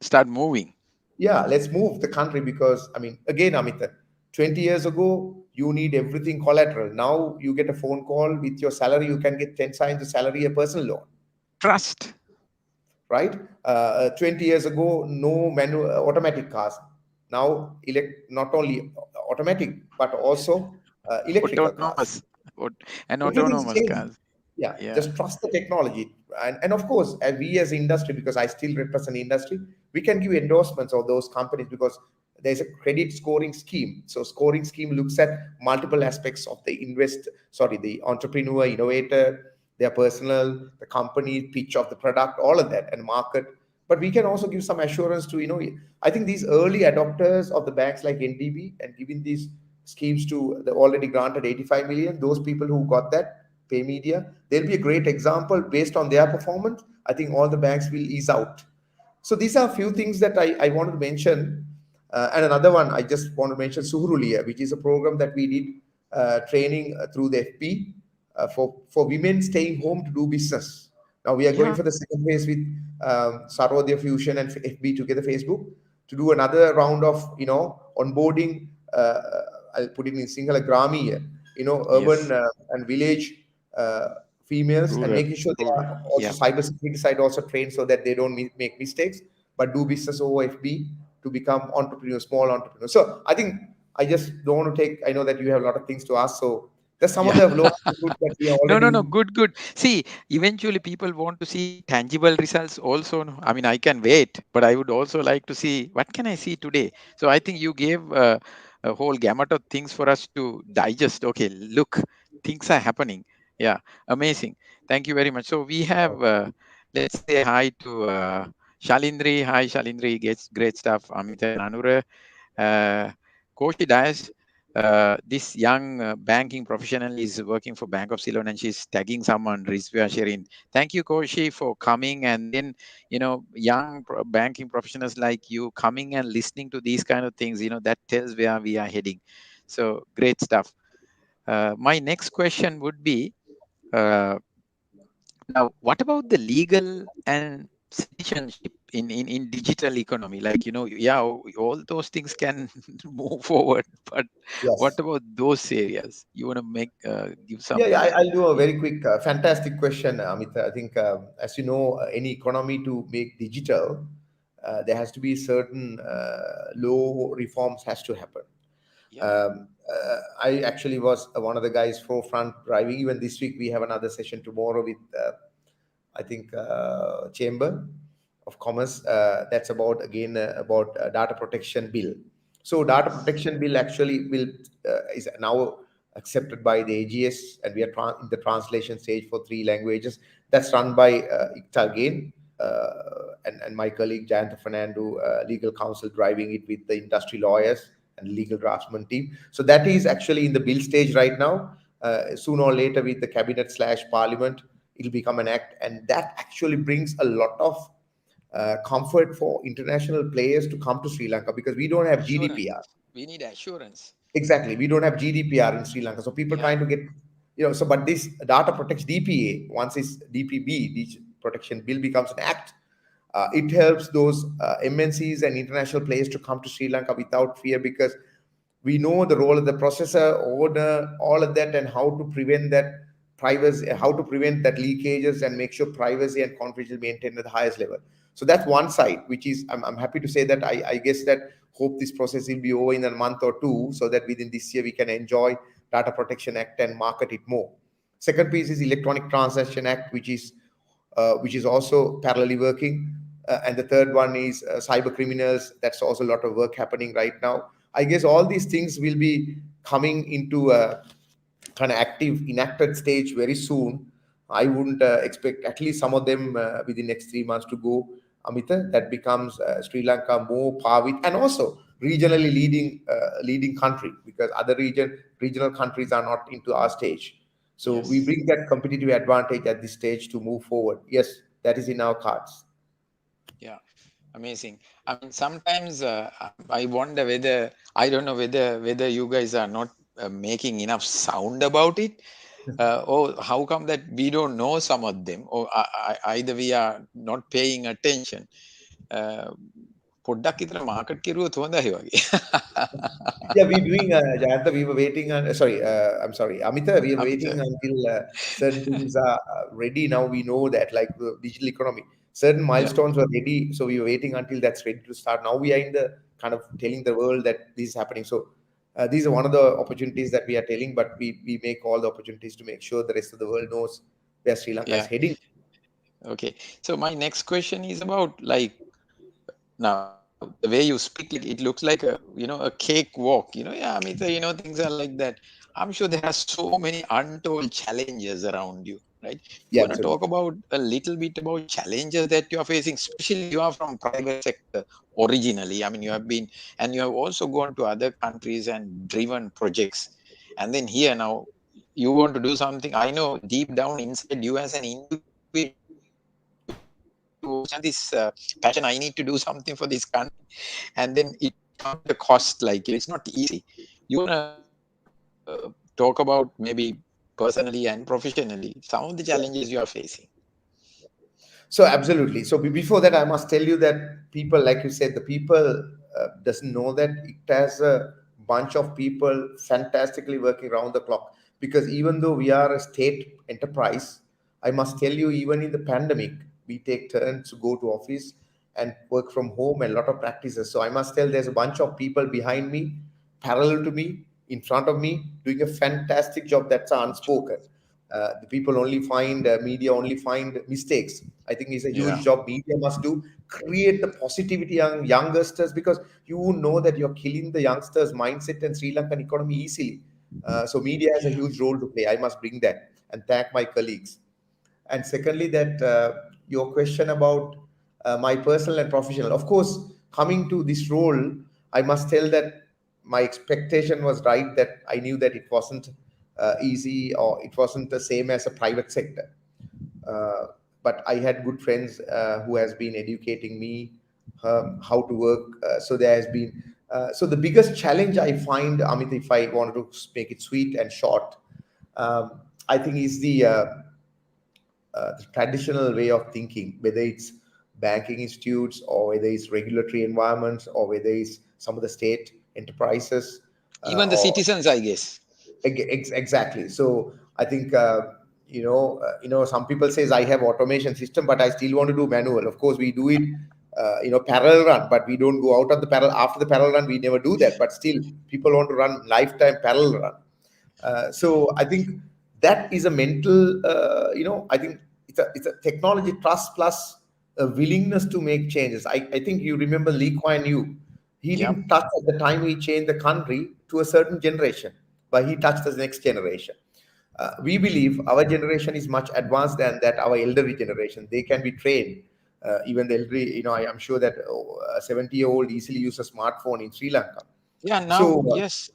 start moving. Yeah, let's move the country because I mean, again, Amita, 20 years ago you need everything collateral. Now you get a phone call with your salary. You can get 10 times the salary a personal loan, Trust. right? 20 years ago, no manual automatic cars. Now, not only automatic, but also electrical cars. Autonomous. Aut- and Everything's autonomous changed. cars. Yeah, Yeah. just trust the technology. And of course, we as industry, because I still represent industry, we can give endorsements of those companies because there's a credit scoring scheme. So scoring scheme looks at multiple aspects of the entrepreneur, innovator, their personal, the company, pitch of the product, all of that, and market. But we can also give some assurance to, I think these early adopters of the banks like NDB and giving these schemes to the already granted 85 million, those people who got that, Paymedia, they'll be a great example based on their performance. I think all the banks will ease out. So these are a few things that I wanted to mention. And another one I just want to mention, Suhurulia, which is a program that we did training through the FP for women staying home to do business. Now we are going Yeah. for the second phase with Sarodya Fusion and FB together, Facebook, to do another round of onboarding I'll put it in single Grami, urban Yes. and village uh, females, and Rural. making sure they Rural. are also Yeah. cybersecurity side also trained so that they don't make mistakes, but do business over FB to become entrepreneurs, small entrepreneurs. So I think I just don't want to take. I know that you have a lot of things to ask, so that's some of Yeah. the low fruits that we are No, no, no. already. Good, good. See, eventually people want to see tangible results also. No? I mean, I can wait, but I would also like to see what can I see today. So I think you gave a whole gamut of things for us to digest. Okay, look, things are happening. Yeah, amazing. Thank you very much. So we have, let's say hi to Shalindri. Hi, Shalindri. Gets great stuff. Amita and Anura. Uh, Koshi Dias, this young banking professional is working for Bank of Ceylon and she's tagging someone, Rizvia Sherin. Thank you, Koshi, for coming. And then, young banking professionals like you coming and listening to these kind of things, that tells where we are heading. So great stuff. My next question would be, uh, now, what about the legal and citizenship in digital economy? Like, yeah, all those things can move forward, but what Yes. about those areas? You want to give Yeah, some, I'll do a yeah, very quick, fantastic question, Amit. I think, as you know, any economy to make digital, there has to be certain law reforms has to happen. yeah, I actually was one of the guys forefront driving. Even this week, we have another session tomorrow with I think Chamber of Commerce. That's about again about data protection bill. So data yes, protection bill actually will is now accepted by the AGS, and we are in the translation stage for 3 languages. That's run by ICTA again, and my colleague Jayanta Fernando, legal counsel, driving it with the industry lawyers and legal draftsman team. So that is actually in the bill stage right now. Sooner or later, with the cabinet slash parliament, it'll become an act, and that actually brings a lot of comfort for international players to come to Sri Lanka, because we don't have GDPR. assurance. We need assurance. Exactly, we don't have GDPR in Sri Lanka, so people Yeah, trying to get, So, but this data protects DPA. Once it's DPB, Digital Protection Bill, becomes an act, it helps those MNCs and international players to come to Sri Lanka without fear, because we know the role of the processor, owner, all of that, and how to prevent that privacy, how to prevent that leakages and make sure privacy and confidentiality maintained at the highest level. So that's one side, which is I'm happy to say that I guess that hope this process will be over in a month or two, so that within this year we can enjoy Data Protection Act and market it more. Second piece is Electronic Transaction Act, which is also parallelly working. And the third one is cyber criminals. That's also a lot of work happening right now. I guess all these things will be coming into a kind of active, enacted stage very soon. I wouldn't expect at least some of them within next 3 months to go. Amita, that becomes Sri Lanka more par with, and also regionally leading country, because other regional countries are not into our stage. So we yes. bring that competitive advantage at this stage to move forward. Yes, that is in our cards. Yeah, amazing. I mean, sometimes I wonder whether I don't know whether you guys are not making enough sound about it, or how come that we don't know some of them, or either we are not paying attention. Uh, පොඩ්ඩක් විතර market කෙරුවොත් හොඳයි වගේ. Yeah, we doing, Jayanta, we were waiting on, sorry, I'm sorry, Amita, we are අපිට waiting until certain things are ready. Now we know that, like the digital economy, certain yeah, milestones were ready. So we were waiting until that's ready to start. Now we are in the kind of telling the world that this is happening. So these are one of the opportunities that we are telling, but we make all the opportunities to make sure the rest of the world knows where Sri Lanka is yeah. heading. Okay. So my next question is about, like, now the way you speak, like it looks like a cake walk. Yeah, I mean, things are like that. I'm sure there are so many untold challenges around you, right? You Yeah, want to talk absolutely. about a little bit about challenges that you are facing, especially you are from private sector originally. I mean, you have been, and you have also gone to other countries and driven projects, and then here now you want to do something. I know deep down inside you as an individual, you have this passion. I need to do something for this country, and then it comes at a cost. Like, it's not easy. You want to talk about maybe personally and professionally some of the challenges you are facing. So absolutely. So before that, I must tell you that people, like you said, the people doesn't know that it has a bunch of people fantastically working around the clock. Because even though we are a state enterprise, I must tell you, even in the pandemic, we take turns to go to office and work from home, and a lot of practices. So I must tell, there's a bunch of people behind me, parallel to me, in front of me, doing a fantastic job that's unspoken. The people only find media only find mistakes. I think it's a Yeah. huge job media must do. Create the positivity among youngsters, because you know that you're killing the youngsters' mindset and Sri Lankan economy easily. So media has a huge role to play. I must bring that and thank my colleagues. And secondly, that your question about my personal and professional, of course, coming to this role, I must tell that my expectation was right, that I knew that it wasn't easy, or it wasn't the same as a private sector. uh, but I had good friends who has been educating me how to work. So there has been so the biggest challenge I find, Amit, if I wanted to make it sweet and short, I think is the traditional way of thinking, whether it's banking institutes, or whether it's regulatory environments, or whether it's some of the state enterprises, Even the or citizens, I guess. exactly. So I think some people says I have automation system, but I still want to do manual. Of course, we do it. Parallel run, but we don't go out of the parallel after the parallel run. We never do that. But still, people want to run lifetime parallel run. So I think that is a mental, I think it's a technology trust plus a willingness to make changes. I think you remember Lee Kuan Yew. He Yeah. didn't touch at the time he changed the country to a certain generation, but he touched the next generation. We believe our generation is much advanced than that. Our elderly generation, they can be trained. Even the elderly, I'm sure that a 70-year-old easily uses a smartphone in Sri Lanka. Yeah. Now, So yes.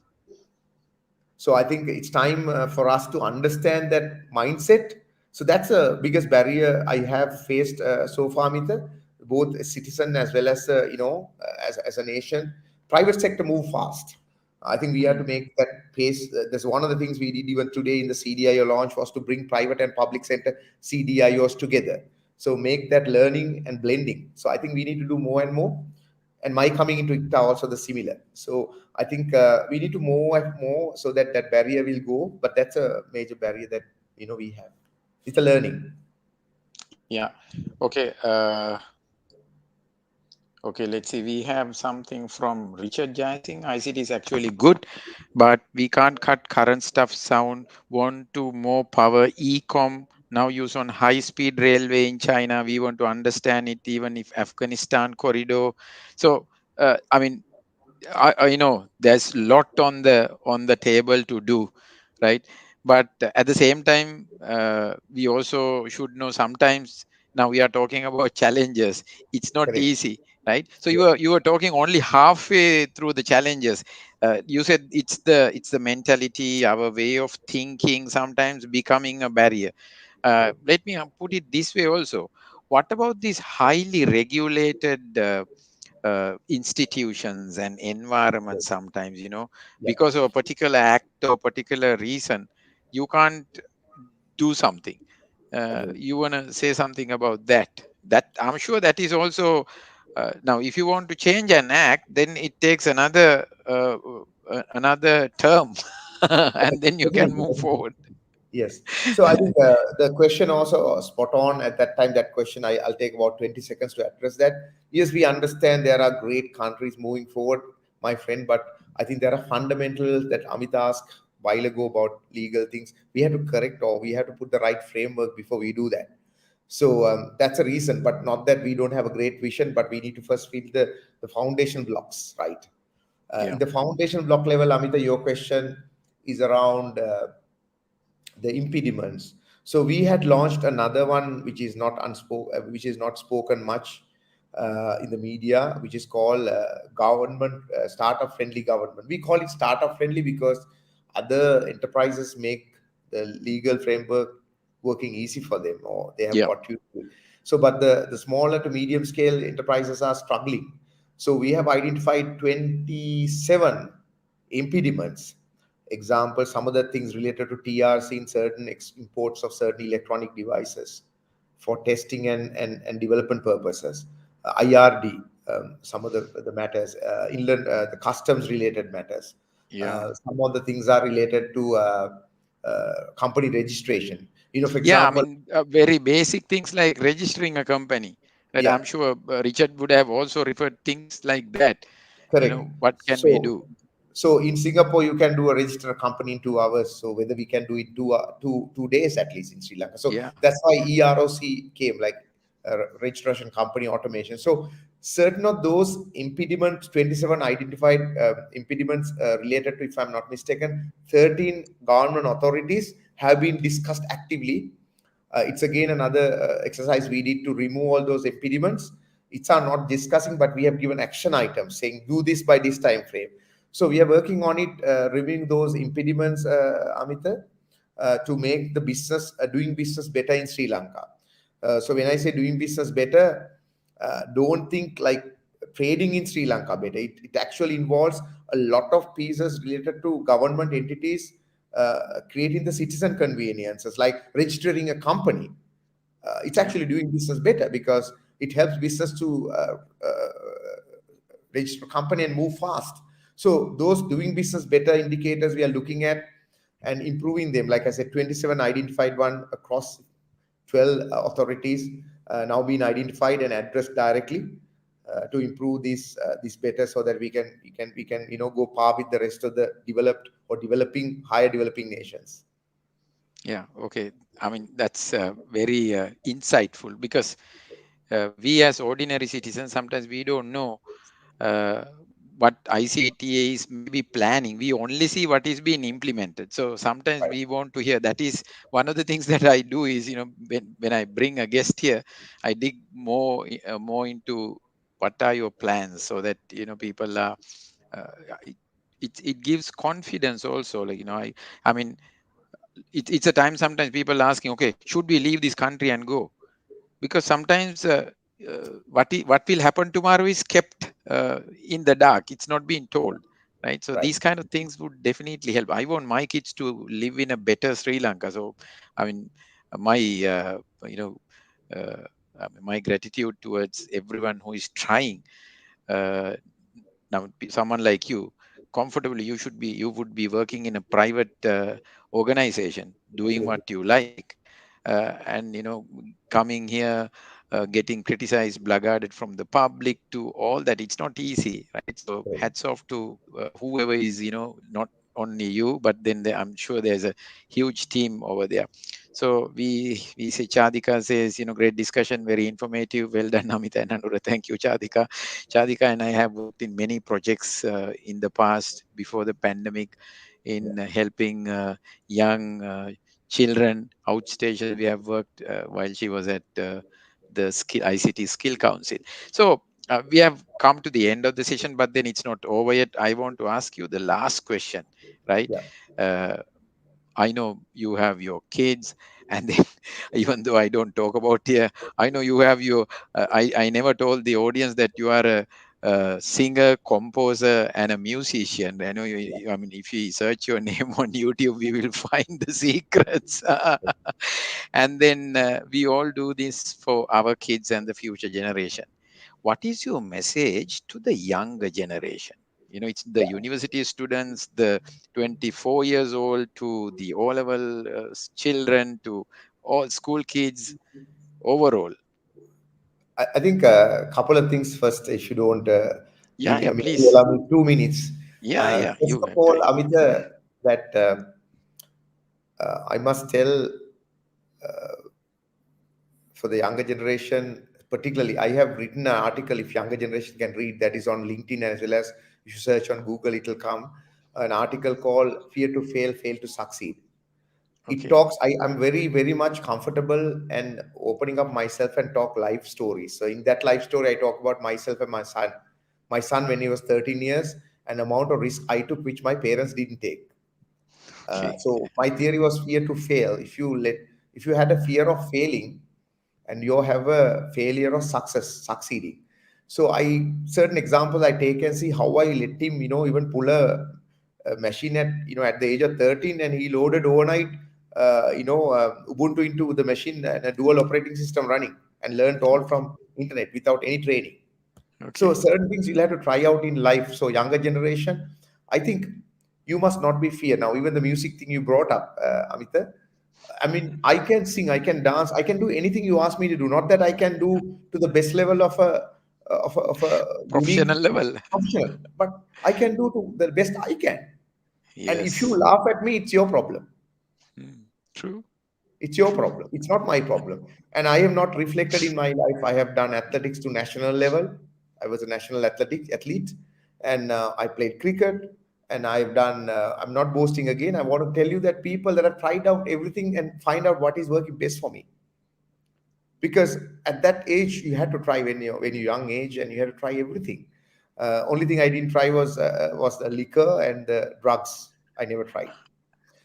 so I think it's time for us to understand that mindset. So that's the biggest barrier I have faced so far, Mita, both a citizen as well as as a nation. Private sector move fast. I think we have to Mm. make that pace. There's one of the things we did even today in the CDIO launch was to bring private and public sector CDIOs together. So make that learning and blending. So I think we need to do more and more, and my coming into ICTA also the similar. So I think we need to move and more so that that barrier will go. But that's a major barrier that we have. It's a learning. Yeah. Okay. Okay, let's see. We have something from Richard Jayasing. ICT is actually good, but we can't cut current stuff sound. Want to more power. E-com now use on high-speed railway in China. We want to understand it, even if Afghanistan corridor. So, I mean, I know there's lot on the table to do, right? But at the same time, we also should know sometimes now we are talking about challenges. It's not Correct. easy, right? So Yeah. you were talking only halfway through the challenges. You said it's the mentality, our way of thinking sometimes becoming a barrier. Let me put it this way also. What about these highly regulated institutions and environments sometimes, Yeah. because of a particular act or particular reason, you can't do something. Agree. You want to say something about that? That I'm sure that is also now, if you want to change an act, then it takes another term, and then you can Definitely. move forward. Yes. So I think the question also spot on at that time. That question, I'll take about 20 seconds to address that. Yes, we understand there are great countries moving forward, my friend, but I think there are fundamentals that Amit asked a while ago about legal things. We have to correct, or we have to put the right framework before we do that. So that's a reason, but not that we don't have a great vision, but we need to first build the foundation blocks, right? Yeah. In the foundation block level, Amita, your question is around the impediments. So we had launched another one which is not which is not spoken much in the media, which is called government startup friendly government. We call it startup friendly because other enterprises make the legal framework working easy for them, or they have Yeah. got you to. So, but the smaller to medium scale enterprises are struggling. So we have identified 27 impediments. Example, some of the things related to TRC in certain imports of certain electronic devices for testing and development purposes. IRD, some of the matters, inland, the customs related matters. Yeah. Some of the things are related to company registration. For Yeah, I example, mean, very basic things like registering a company, right? yeah, I'm sure Richard would have also referred things like that. correct. What can we So, do? so in Singapore, you can do a register a company in 2 hours. So whether we can do it 2 days at least in Sri Lanka. So Yeah, that's why EROC came, like registration company automation. So certain of those impediments, 27 identified impediments related to, if I'm not mistaken, 13 government authorities have been discussed actively. It's again another exercise we need to remove all those impediments. It's are not discussing, but we have given action items saying do this by this time frame. So we are working on it, removing those impediments, Amita, to make the business doing business better in Sri Lanka. So when I say doing business better, don't think like trading in Sri Lanka better. It actually involves a lot of pieces related to government entities creating the citizen conveniences, like registering a company. It's yeah, actually doing business better because it helps business to register a company and move fast. So those doing business better indicators we are looking at and improving them. Like I said, 27 identified one across 12 authorities now being identified and addressed directly to improve this better, so that we can go par with the rest of the developed or developing higher developing nations. yeah. Okay. I mean, that's very insightful because we as ordinary citizens sometimes we don't know uh, what ICTA is maybe planning. We only see what is being implemented. So sometimes Right. we want to hear. That is one of the things that I do is, when I bring a guest here, I dig more into what are your plans so that, people are, uh, it, it gives confidence also. Like, I mean, it's a time sometimes people asking, okay, should we leave this country and go? Because sometimes what will happen tomorrow is kept in the dark. It's not being told, right? So Right. these kind of things would definitely help. I want my kids to live in a better Sri Lanka. So I mean, my you know uh, my gratitude towards everyone who is trying. uh, Now someone like you, comfortably, you would be working in a private organization doing what Absolutely. you like, and coming here, getting criticized, blackguarded from the public to all that. It's not easy, right? So Right. hats off to whoever is, not only you, but then I'm sure there's a huge team over there. So we say, Chadika says, great discussion, very informative. Well done, Namita and Anura. Thank you, Chadika. Chadika and I have worked in many projects in the past before the pandemic Yeah. in helping young children outstation. We have worked while she was at the ICT Skill Council. So we have come to the end of the session, but then it's not over yet. I want to ask you the last question, right? Yeah. Uh, I know you have your kids, and then even though I don't talk about here, I know you have your. I never told the audience that you are a singer, composer, and a musician. I know I mean, if you search your name on YouTube, we will find the secrets. And then we all do this for our kids and the future generation. What is your message to the younger generation? It's the Yeah. university students, the 24 years old, to the O level children, to all school kids overall. I think a couple of things first, if you don't, Yeah, yeah, maybe you please. allow me 2 minutes. Yeah, yeah, First you of have all, time. Amita, that I must tell for the younger generation, particularly, I have written an article, if younger generation can read, that is on LinkedIn, as well as if you search on Google, it'll come. An article called Fear to Fail, Fail to Succeed. It Okay, talks, I'm very, very much comfortable and opening up myself and talk life stories. So in that life story, I talk about myself and my son. My son, when he was 13 years, an amount of risk I took, which my parents didn't take. okay, So my theory was fear to fail. If you had a fear of failing, and you have a failure of succeeding. So I certain examples I take and see how I let him, even pull a machine at the age of 13, and he loaded overnight, Ubuntu into the machine and a dual operating system running, and learned all okay, from internet without any training. So okay. certain things you'll have to try out in life. So younger generation, I think you must not be fear. Now, even the music thing you brought up, Amita, I mean, I can sing, I can dance, I can do anything you ask me to do. Not that I can do to the best level of a unique Professional level. professional, but I can do to the best I can. And if you Yes. laugh at me, it's your problem. Mm, true. It's your True. problem. It's not my problem. And I have not reflected in my life. I have done athletics to national level. I was a national athletic athlete, and I played cricket. And I've done. I'm not boasting again. I want to tell you that people that have tried out everything and find out what is working best for me. Because at that age, you had to try when you're young age, and you had to try everything. Only thing I didn't try was the liquor and the drugs. I never tried,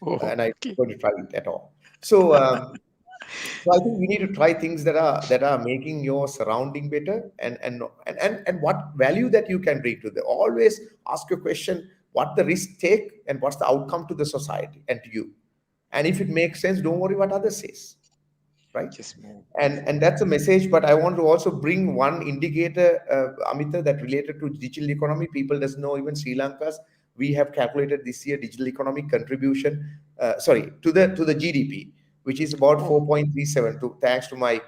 Oh, and I okay. don't try it at all. So. So I think we need to try things that are making your surrounding better, and what value that you can bring to them. Always ask a question: what the risk take, and what's the outcome to the society and to you. And if it makes sense, don't worry what others says, right? Just move And forward. that's a message. But I want to also bring one indicator, Amita, that related to digital economy. People doesn't know even Sri Lanka's. We have calculated this year digital economic contribution. Sorry, to the GDP, which is about Oh, 4.37. To thanks to my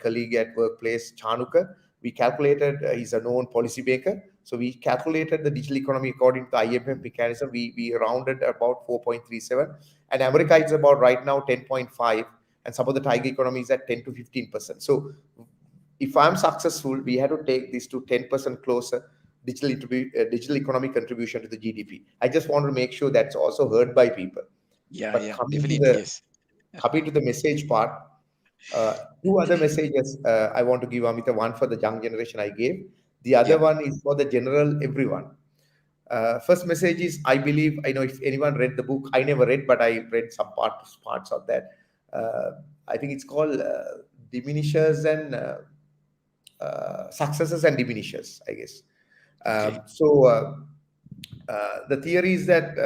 colleague at workplace, Chanuka, we calculated. He's a known policy maker. So we calculated the digital economy according to the IMF mechanism. We rounded about 4.37, and America is about right now 10.5, and some of the tiger economies at 10 to 15%. So if I'm successful, we have to take this to 10% closer digital economic contribution to the GDP. I just want to make sure that's also heard by people. yeah, But yeah, definitely, yes. coming to the message part, two other messages I want to give, Amita. One for the young generation I gave. The other Yeah, one is for the general everyone. First message is, I believe, I know if anyone read the book, I never read, but I read some parts of that. Uh, I think it's called Diminishers and Successes and Diminishers, I guess. okay. The theory is that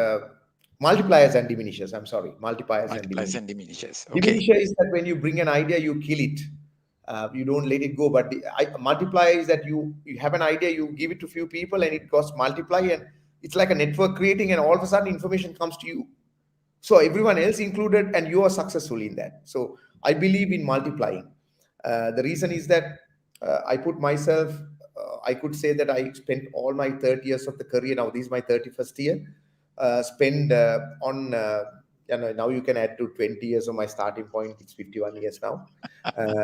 multipliers and diminishers, I'm sorry, multipliers and Multiplies diminishers. and diminishes. Okay. Diminisher is that when you bring an idea, you kill it. You don't let it go. But multiplier is that you have an idea, you give it to few people, and it goes multiply, and it's like a network creating, and all of a sudden information comes to you. So everyone else included, and you are successful in that. So I believe in multiplying. The reason is that I put myself. I could say that I spent all my 30 years of the career. Now this is my 31st year. Spend on now you can add to 20 years of my starting point. It's 51 years now. My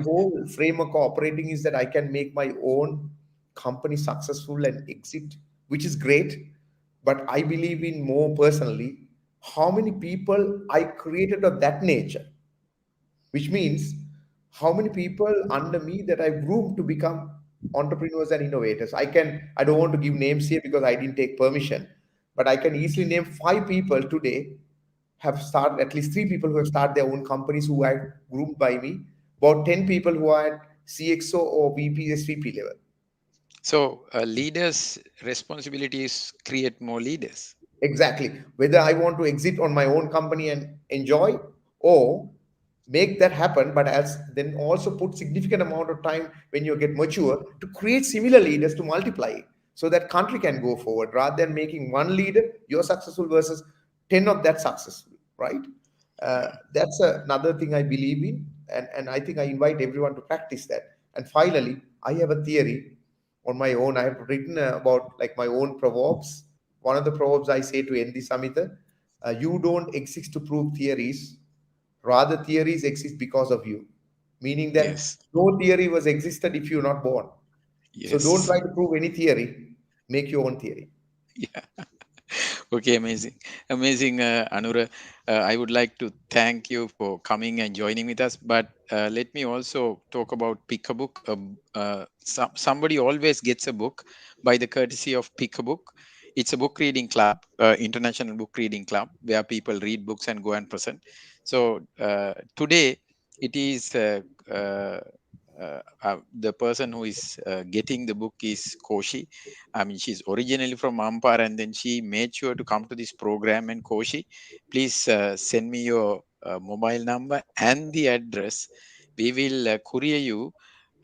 whole framework of operating is that I can make my own company successful and exit, which is great. But I believe in more personally how many people I created of that nature, which means how many people under me that I've groomed to become entrepreneurs and innovators. I don't want to give names here because I didn't take permission, but I can easily name five people today have started, at least three people who have started their own companies who are groomed by me, about 10 people who are at CXO or VP, SVP level. So, leaders' responsibility is create more leaders. Exactly. Whether I want to exit on my own company and enjoy, or make that happen, but as then also put significant amount of time when you get mature to create similar leaders to multiply it, so that country can go forward rather than making one leader you're successful versus 10 of that successful, right? Yeah. That's another thing I believe in, and I think I invite everyone to practice that. And finally, I have a theory on my own. I have written about like my own proverbs. One of the proverbs I say to end this, Amita, you don't exist to prove theories, rather theories exist because of you, meaning that Yes. no theory was existed if you're not born. So don't Yes. try to prove any theory, make your own theory. Yeah. Okay, amazing. Amazing, Anura. I would like to thank you for coming and joining with us. But let me also talk about Pick a Book. Somebody always gets a book by the courtesy of Pick a Book. It's a book reading club, international book reading club, where people read books and go and present. So today, it is the person who is getting the book is Koshi. I mean, she's originally from Ampar, and then she made sure to come to this program. And Koshi, please send me your mobile number and the address. We will courier you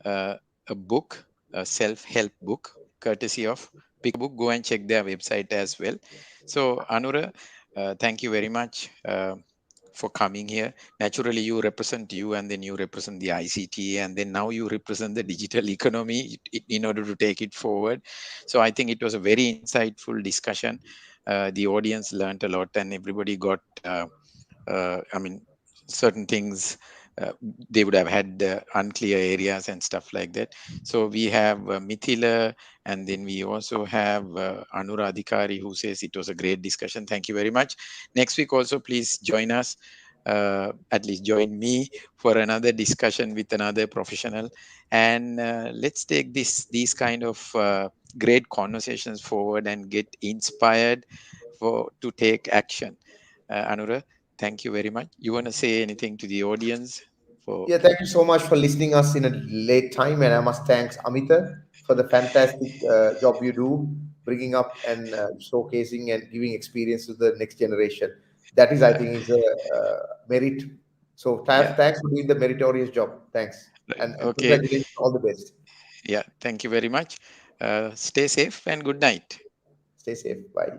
uh, a book, a self-help book, courtesy of pick a book, go and check their website as well. So, Anura, thank you very much for coming here. Naturally, you represent you, and then you represent the ICT, and then now you represent the digital economy in order to take it forward. So, I think it was a very insightful discussion. The audience learned a lot, and everybody got I mean, certain things they would have had unclear areas and stuff like that. So we have Mithila, and then we also have Anuradhikari, who says it was a great discussion. Thank you very much. Next week also, please join us. At least join me for another discussion with another professional, and let's take these kind of great conversations forward and get inspired for to take action. Anura, thank you very much. You want to say anything to the audience? For Yeah, thank you so much for listening us in a late time, and I must thanks Amita for the fantastic job you do, bringing up and showcasing and giving experience to the next generation. That is, I uh, think, is a merit. So yeah, thanks for doing the meritorious job. Thanks, right. and Okay. congratulations, all the best. Yeah, thank you very much. Stay safe and good night. Stay safe. Bye.